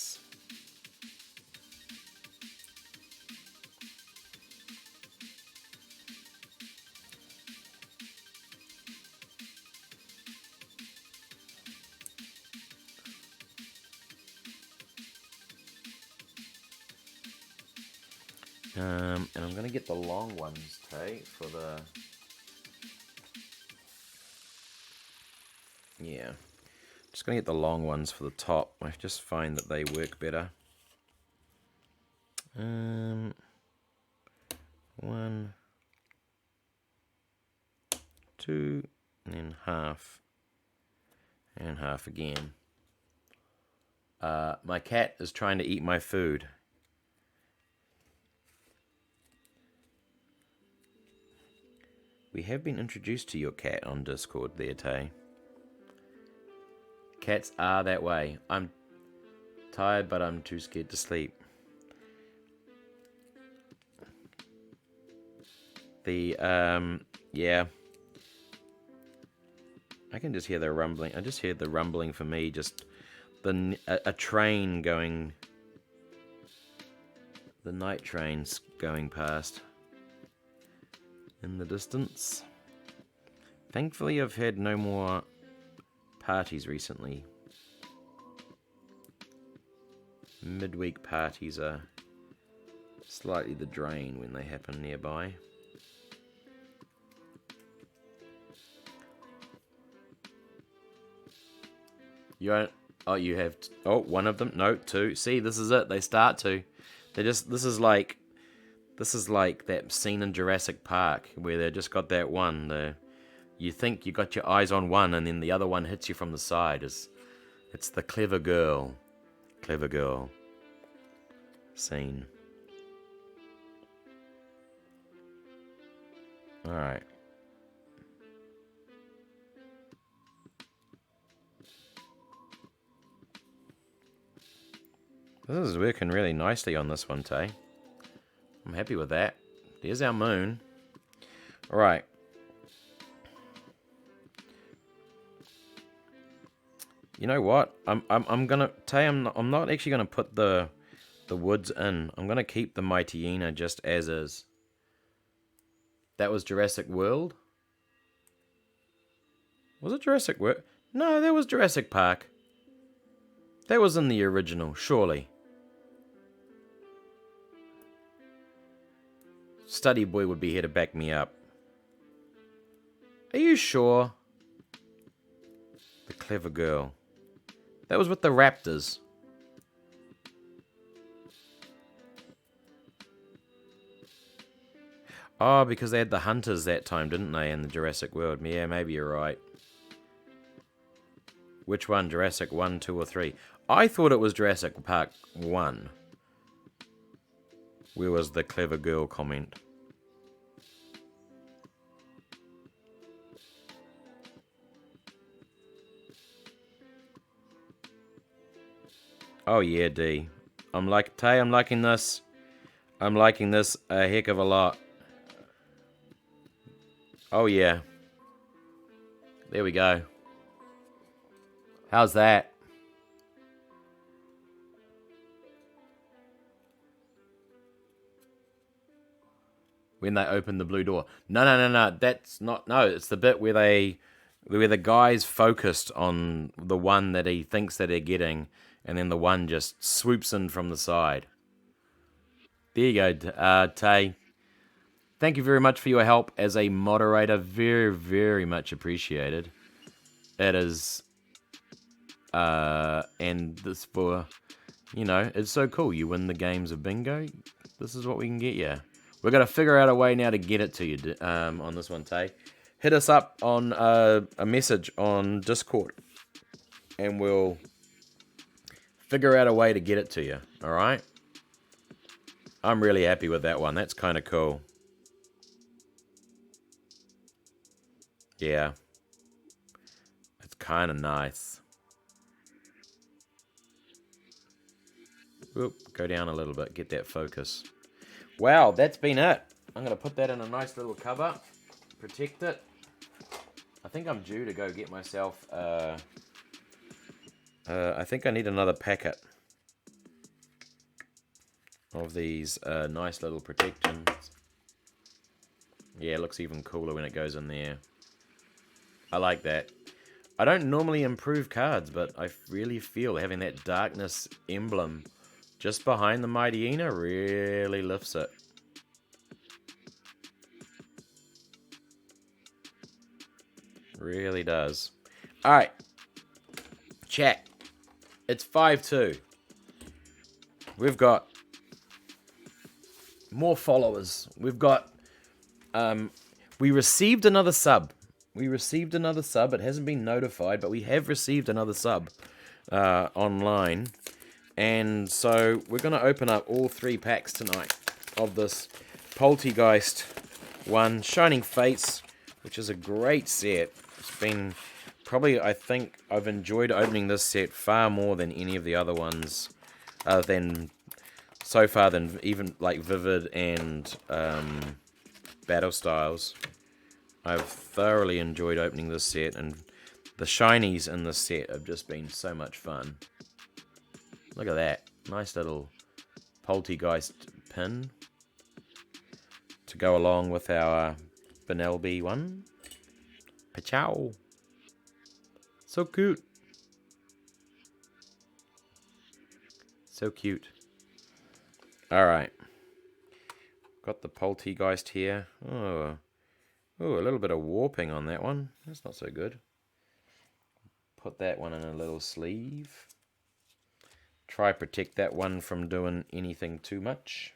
Speaker 1: And I'm going to get the long ones, Tay, for the... Yeah. Just going to get the long ones for the top. I just find that they work better. 1, 2, and then half. And half again. My cat is trying to eat my food. We have been introduced to your cat on Discord there, Tay. Cats are that way. I'm tired, but I'm too scared to sleep. Yeah. I can just hear the rumbling. I just heard the rumbling for me, just a train going. The night train's going past. In the distance. Thankfully, I've had no more parties recently. Midweek parties are slightly the drain when they happen nearby. You have one of them. No, two. See, this is it. They start to. This is like that scene in Jurassic Park where they just got that one. you think you got your eyes on one and then the other one hits you from the side. It's the clever girl. Clever girl scene. Alright. This is working really nicely on this one, Tay. I'm happy with that. There's our moon. Alright. You know what? I'm gonna Tay, I'm not actually gonna put the woods in. I'm gonna keep the mighty hyena just as is. That was Jurassic World? Was it Jurassic World? No, that was Jurassic Park. That was in the original, surely. Study Boy would be here to back me up. Are you sure? The clever girl. That was with the raptors. Oh, because they had the hunters that time, didn't they, in the Jurassic World? Yeah, maybe you're right. Which one? Jurassic 1, 2, or 3? I thought it was Jurassic Park 1. Where was the clever girl comment? Oh yeah, D. I'm liking this. I'm liking this a heck of a lot. Oh yeah. There we go. How's that? When they open the blue door. No. That's not. No, it's the bit where the guy's focused on the one that he thinks that they're getting, and then the one just swoops in from the side. There you go, Tay. Thank you very much for your help as a moderator. Very, very much appreciated. It is. And this for, it's so cool. You win the games of bingo. This is what we can get you. We're going to figure out a way now to get it to you on this one, Tay. Hit us up on a message on Discord, and we'll figure out a way to get it to you, alright? I'm really happy with that one. That's kind of cool. Yeah. It's kind of nice. Oop, go down a little bit, get that focus. Wow, that's been it. I'm going to put that in a nice little cover, protect it. I think I'm due to go get myself, I think I need another packet of these nice little protections. Yeah, it looks even cooler when it goes in there. I like that. I don't normally improve cards, but I really feel having that darkness emblem just behind the mighty hyena really lifts it. Really does. Alright. Chat. It's 5-2. We've got more followers. We've got... we received another sub. It hasn't been notified, but we have received another sub online. And so we're going to open up all 3 packs tonight of this Poltergeist one. Shining Fates, which is a great set. It's been probably, I think, I've enjoyed opening this set far more than any of the other ones. Than even like Vivid and Battle Styles. I've thoroughly enjoyed opening this set, and the shinies in this set have just been so much fun. Look at that. Nice little Poltergeist pin to go along with our Benelby one. Pachow. So cute. So cute. Alright. Got the Poltergeist here. Oh, a little bit of warping on that one. That's not so good. Put that one in a little sleeve. Try protect that one from doing anything too much.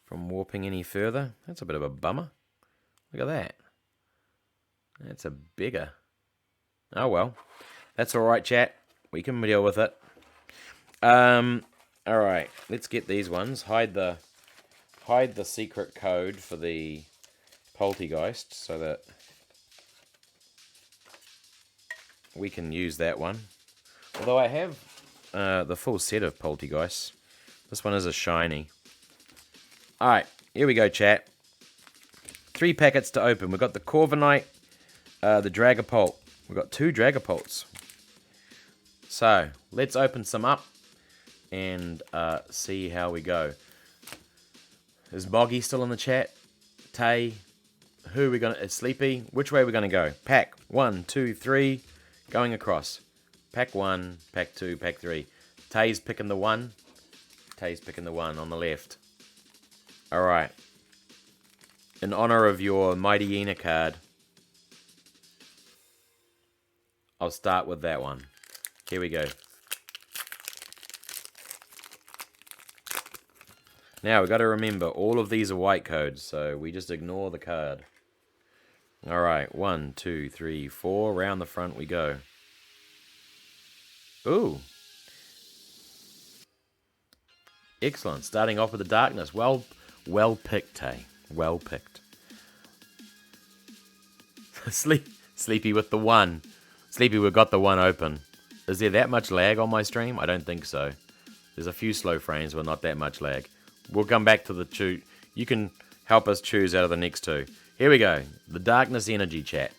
Speaker 1: From warping any further. That's a bit of a bummer. Look at that. That's a bigger. Oh well. That's alright, chat. We can deal with it. Alright. Let's get these ones. Hide the secret code for the Poltergeist so that we can use that one. Although I have the full set of Poltergeists. This one is a shiny. Alright, here we go, chat. 3 packets to open. We've got the Corviknight, the Dragapult. We've got 2 Dragapults. So, let's open some up and see how we go. Is Boggy still in the chat? Tay? Who are we going to... Sleepy? Which way are we going to go? Pack 1, 2, 3. Going across. Pack 1, pack 2, pack 3. Tay's picking the 1. Tay's picking the 1 on the left. Alright. In honor of your Mighty Ena card, I'll start with that one. Here we go. Now, we've got to remember, all of these are white codes, so we just ignore the card. Alright, 1, 2, 3, 4. Round the front we go. Ooh. Excellent. Starting off with the darkness. Well picked, Tay. Well picked. Sleepy with the 1. Sleepy, we've got the 1 open. Is there that much lag on my stream? I don't think so. There's a few slow frames, but not that much lag. We'll come back to the 2. You can help us choose out of the next 2. Here we go. The Darkness Energy chat.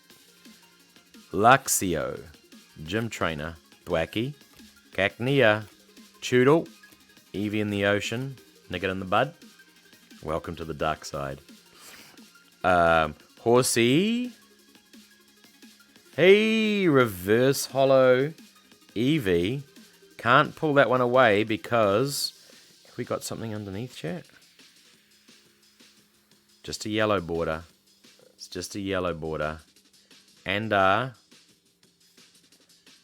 Speaker 1: Luxio. Gym Trainer. Thwacky. Cacnea. Choodle. Eevee in the Ocean. Nigget in the Bud. Welcome to the dark side. Horsey. Hey, Reverse Hollow. Eevee. Can't pull that one away because... Have we got something underneath, chat? Just a yellow border. It's just a yellow border. And,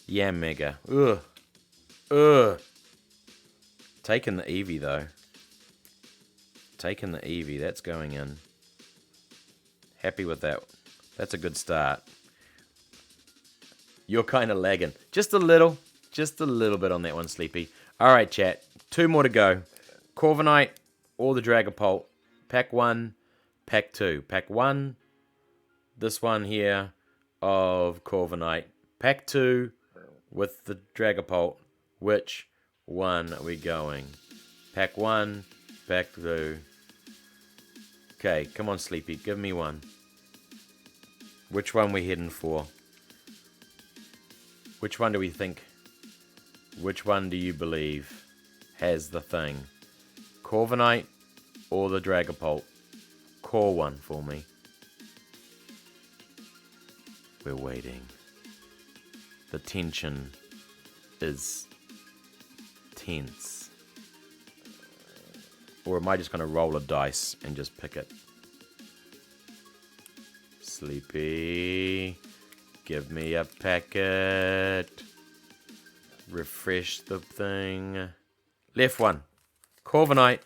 Speaker 1: yeah, Mega. Ugh. Ugh. Taking the Eevee, though. Taking the Eevee. That's going in. Happy with that. That's a good start. You're kind of lagging. Just a little. Just a little bit on that one, Sleepy. Alright, chat. 2 more to go. Corviknight or the Dragapult. Pack 1. Pack 2. Pack 1. This one here of Corviknight. Pack 2 with the Dragapult. Which one are we going? Pack 1. Pack 2. Okay, come on, Sleepy. Give me one. Which one we heading for? Which one do we think? Which one do you believe has the thing? Corviknight or the Dragapult? Call one for me. We're waiting. The tension is tense. Or am I just going to roll a dice and just pick it? Sleepy. Give me a packet. Refresh the thing. Left one. Corviknight.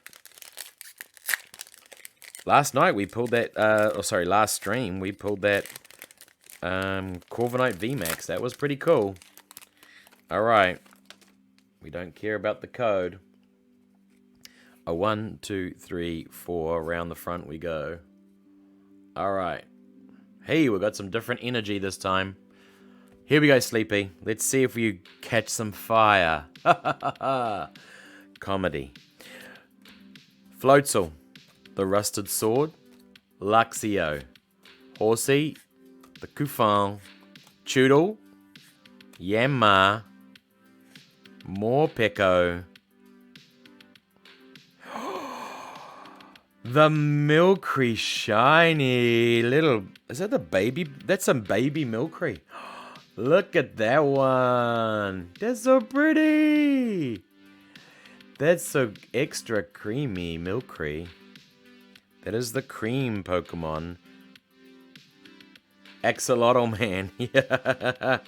Speaker 1: Last night we pulled that, last stream we pulled that Corviknight VMAX. That was pretty cool. Alright. We don't care about the code. A 1, 2, 3, 4. Around the front we go. Alright. Hey, we got some different energy this time. Here we go, Sleepy. Let's see if you catch some fire. Comedy. Floatzel. The Rusted Sword. Luxio. Horsey. The Kufang. Choodle. Yamma. Morpeko. The Milcery shiny little... Is that the baby? That's some baby Milcery. Look at that one. That's so pretty. That's so extra creamy Milcery. That is the cream Pokemon. Axolotl man. Yeah.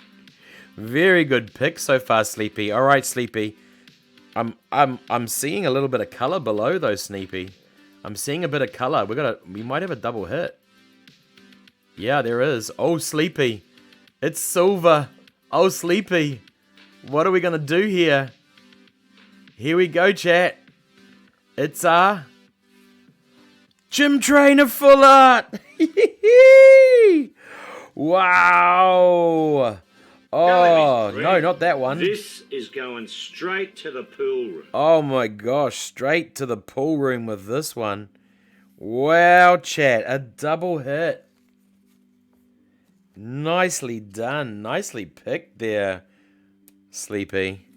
Speaker 1: Very good pick so far, Sleepy. All right, Sleepy. I'm seeing a little bit of color below though, Sleepy. I'm seeing a bit of color. We might have a double hit. Yeah, there is. Oh, Sleepy. It's silver. Oh, Sleepy. What are we going to do here? Here we go, chat. It's our Gym Trainer Full Art. Wow. Oh, no, not that one.
Speaker 3: This is going straight to the pool room.
Speaker 1: Oh my gosh, straight to the pool room with this one. Wow, chat, a double hit. Nicely done. Nicely picked there, Sleepy.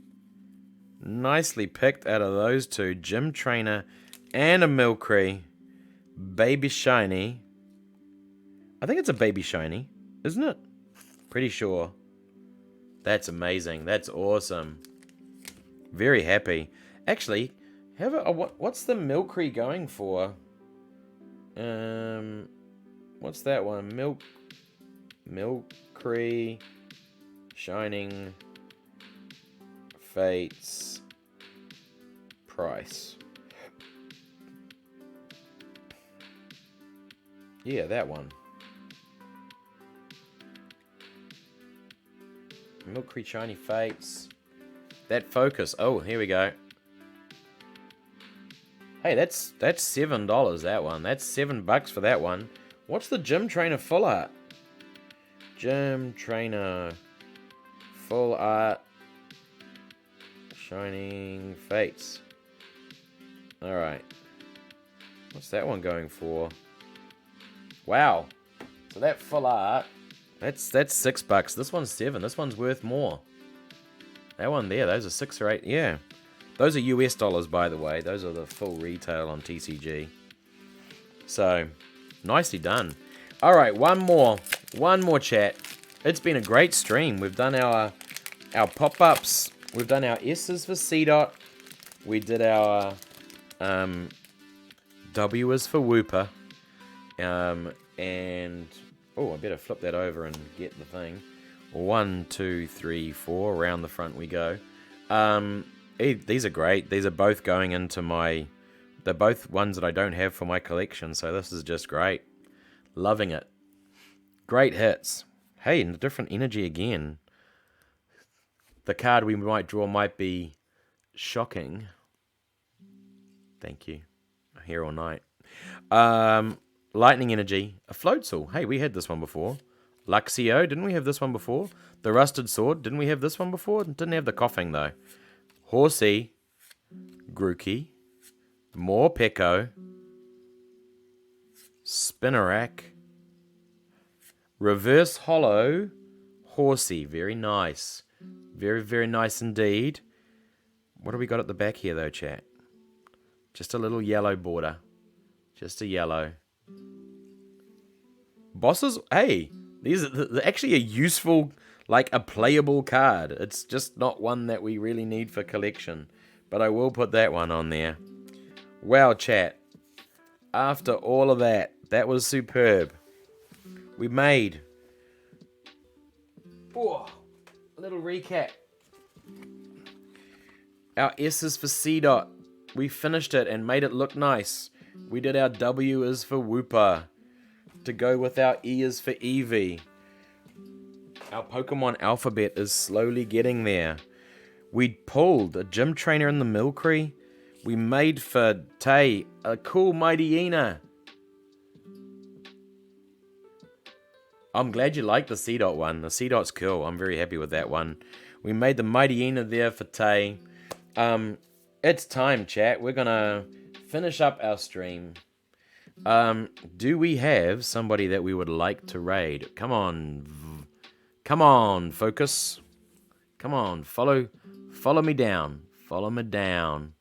Speaker 1: Nicely picked out of those two. Gym Trainer and a Milkree. Baby Shiny. I think it's a Baby Shiny, isn't it? Pretty sure. That's amazing. That's awesome. Very happy. Actually, what's the Milkree going for? What's that one? Milkree Shining Fates price. Yeah, that one. Milkree Shiny Fates. That focus. Oh, here we go. Hey, that's $7, that one. That's $7 for that one. What's the Gym Trainer Full Art? Gym Trainer Full Art Shining Fates. Alright. What's that one going for? Wow. So that full art, that's $6. This one's $7. This one's worth more. That one there, those are 6 or 8. Yeah. Those are US dollars, by the way. Those are the full retail on TCG. So, nicely done. Alright, one more. One more, chat. It's been a great stream. We've done our pop-ups. We've done our S's for C-Dot. We did our W is for Wooper. And... oh, I better flip that over and get the thing. 1, 2, 3, 4. Around the front we go. These are great. These are both going into my... they're both ones that I don't have for my collection, so this is just great. Loving it. Great hits. Hey, and a different energy again. The card we might draw might be shocking. Thank you. Here all night. Lightning Energy. A Floatzel. Hey, we had this one before. Luxio. Didn't we have this one before? The Rusted Sword. Didn't we have this one before? Didn't have the coughing, though. Horsey. Grookey. Morpeko. Spinarak. Reverse Hollow. Horsey. Very nice. Very, very nice indeed. What do we got at the back here, though, chat? Just a little yellow border. Just a yellow. Bosses, hey, these are actually a useful, like a playable card. It's just not one that we really need for collection. But I will put that one on there. Wow, chat. After all of that, that was superb. We made... oh, a little recap. Our S is for C-Dot. We finished it and made it look nice. We did our W is for Wooper. To go with our E is for Eevee. Our Pokemon alphabet is slowly getting there. We pulled a Gym Trainer in the Milkree. We made for Tay a cool Mightyena. I'm glad you like the C-Dot one. The C-Dot's cool. I'm very happy with that one. We made the Mightyena there for Tay. It's time, chat. We're gonna finish up our stream. Do we have somebody that we would like to raid? Come on. Come on, focus. Come on, follow me down. Follow me down.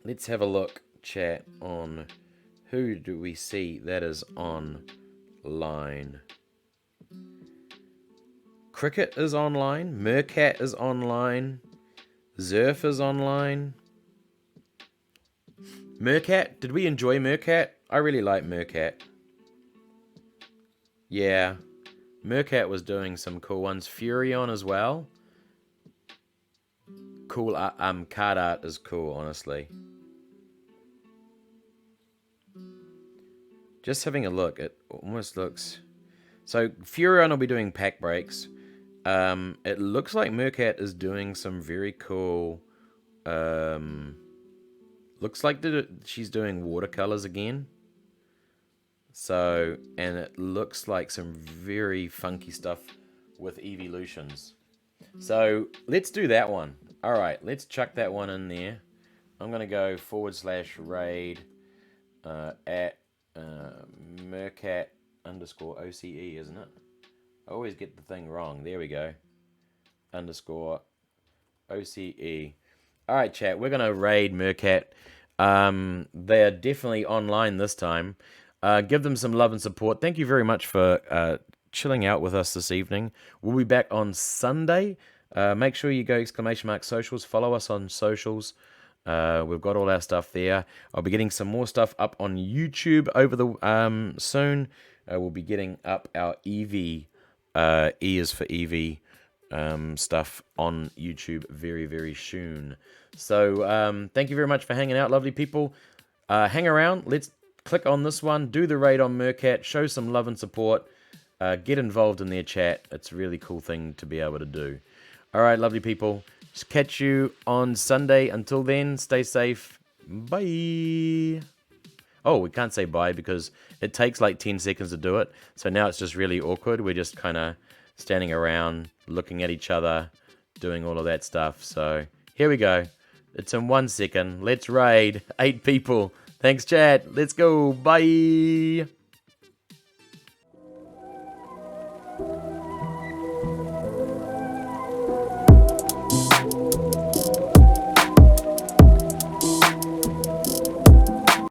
Speaker 1: Let's have a look, chat, on who do we see that is online. Cricket is online. Mercat is online. Zerf is online. Mercat, did we enjoy Mercat? I really like Mercat. Yeah, Mercat was doing some cool ones. Furion as well. Cool, card art is cool, honestly. Just having a look, it almost looks... So, Furion will be doing pack breaks. It looks like Mercat is doing some very cool... looks like she's doing watercolors again. So, and it looks like some very funky stuff with evolutions. So, let's do that one. Alright, let's chuck that one in there. I'm going to go /raid at Mercat _ OCE, isn't it? I always get the thing wrong. There we go. _ OCE. Alright, chat, we're going to raid Mercat. They are definitely online this time. Give them some love and support. Thank you very much for chilling out with us this evening. We'll be back on Sunday. Make sure you go !socials. Follow us on socials. We've got all our stuff there. I'll be getting some more stuff up on YouTube over the soon. We'll be getting up our Eevee, E is for Eevee, stuff on YouTube very, very soon. So thank you very much for hanging out, lovely people. Hang around. Let's click on this one. Do the raid on Mercat. Show some love and support. Get involved in their chat. It's a really cool thing to be able to do. All right, lovely people. Just catch you on Sunday. Until then, stay safe. Bye. Oh, we can't say bye because it takes like 10 seconds to do it. So now it's just really awkward. We're just kind of standing around, looking at each other, doing all of that stuff. So here we go. It's in 1 second. Let's raid 8 people. Thanks, chat. Let's go. Bye.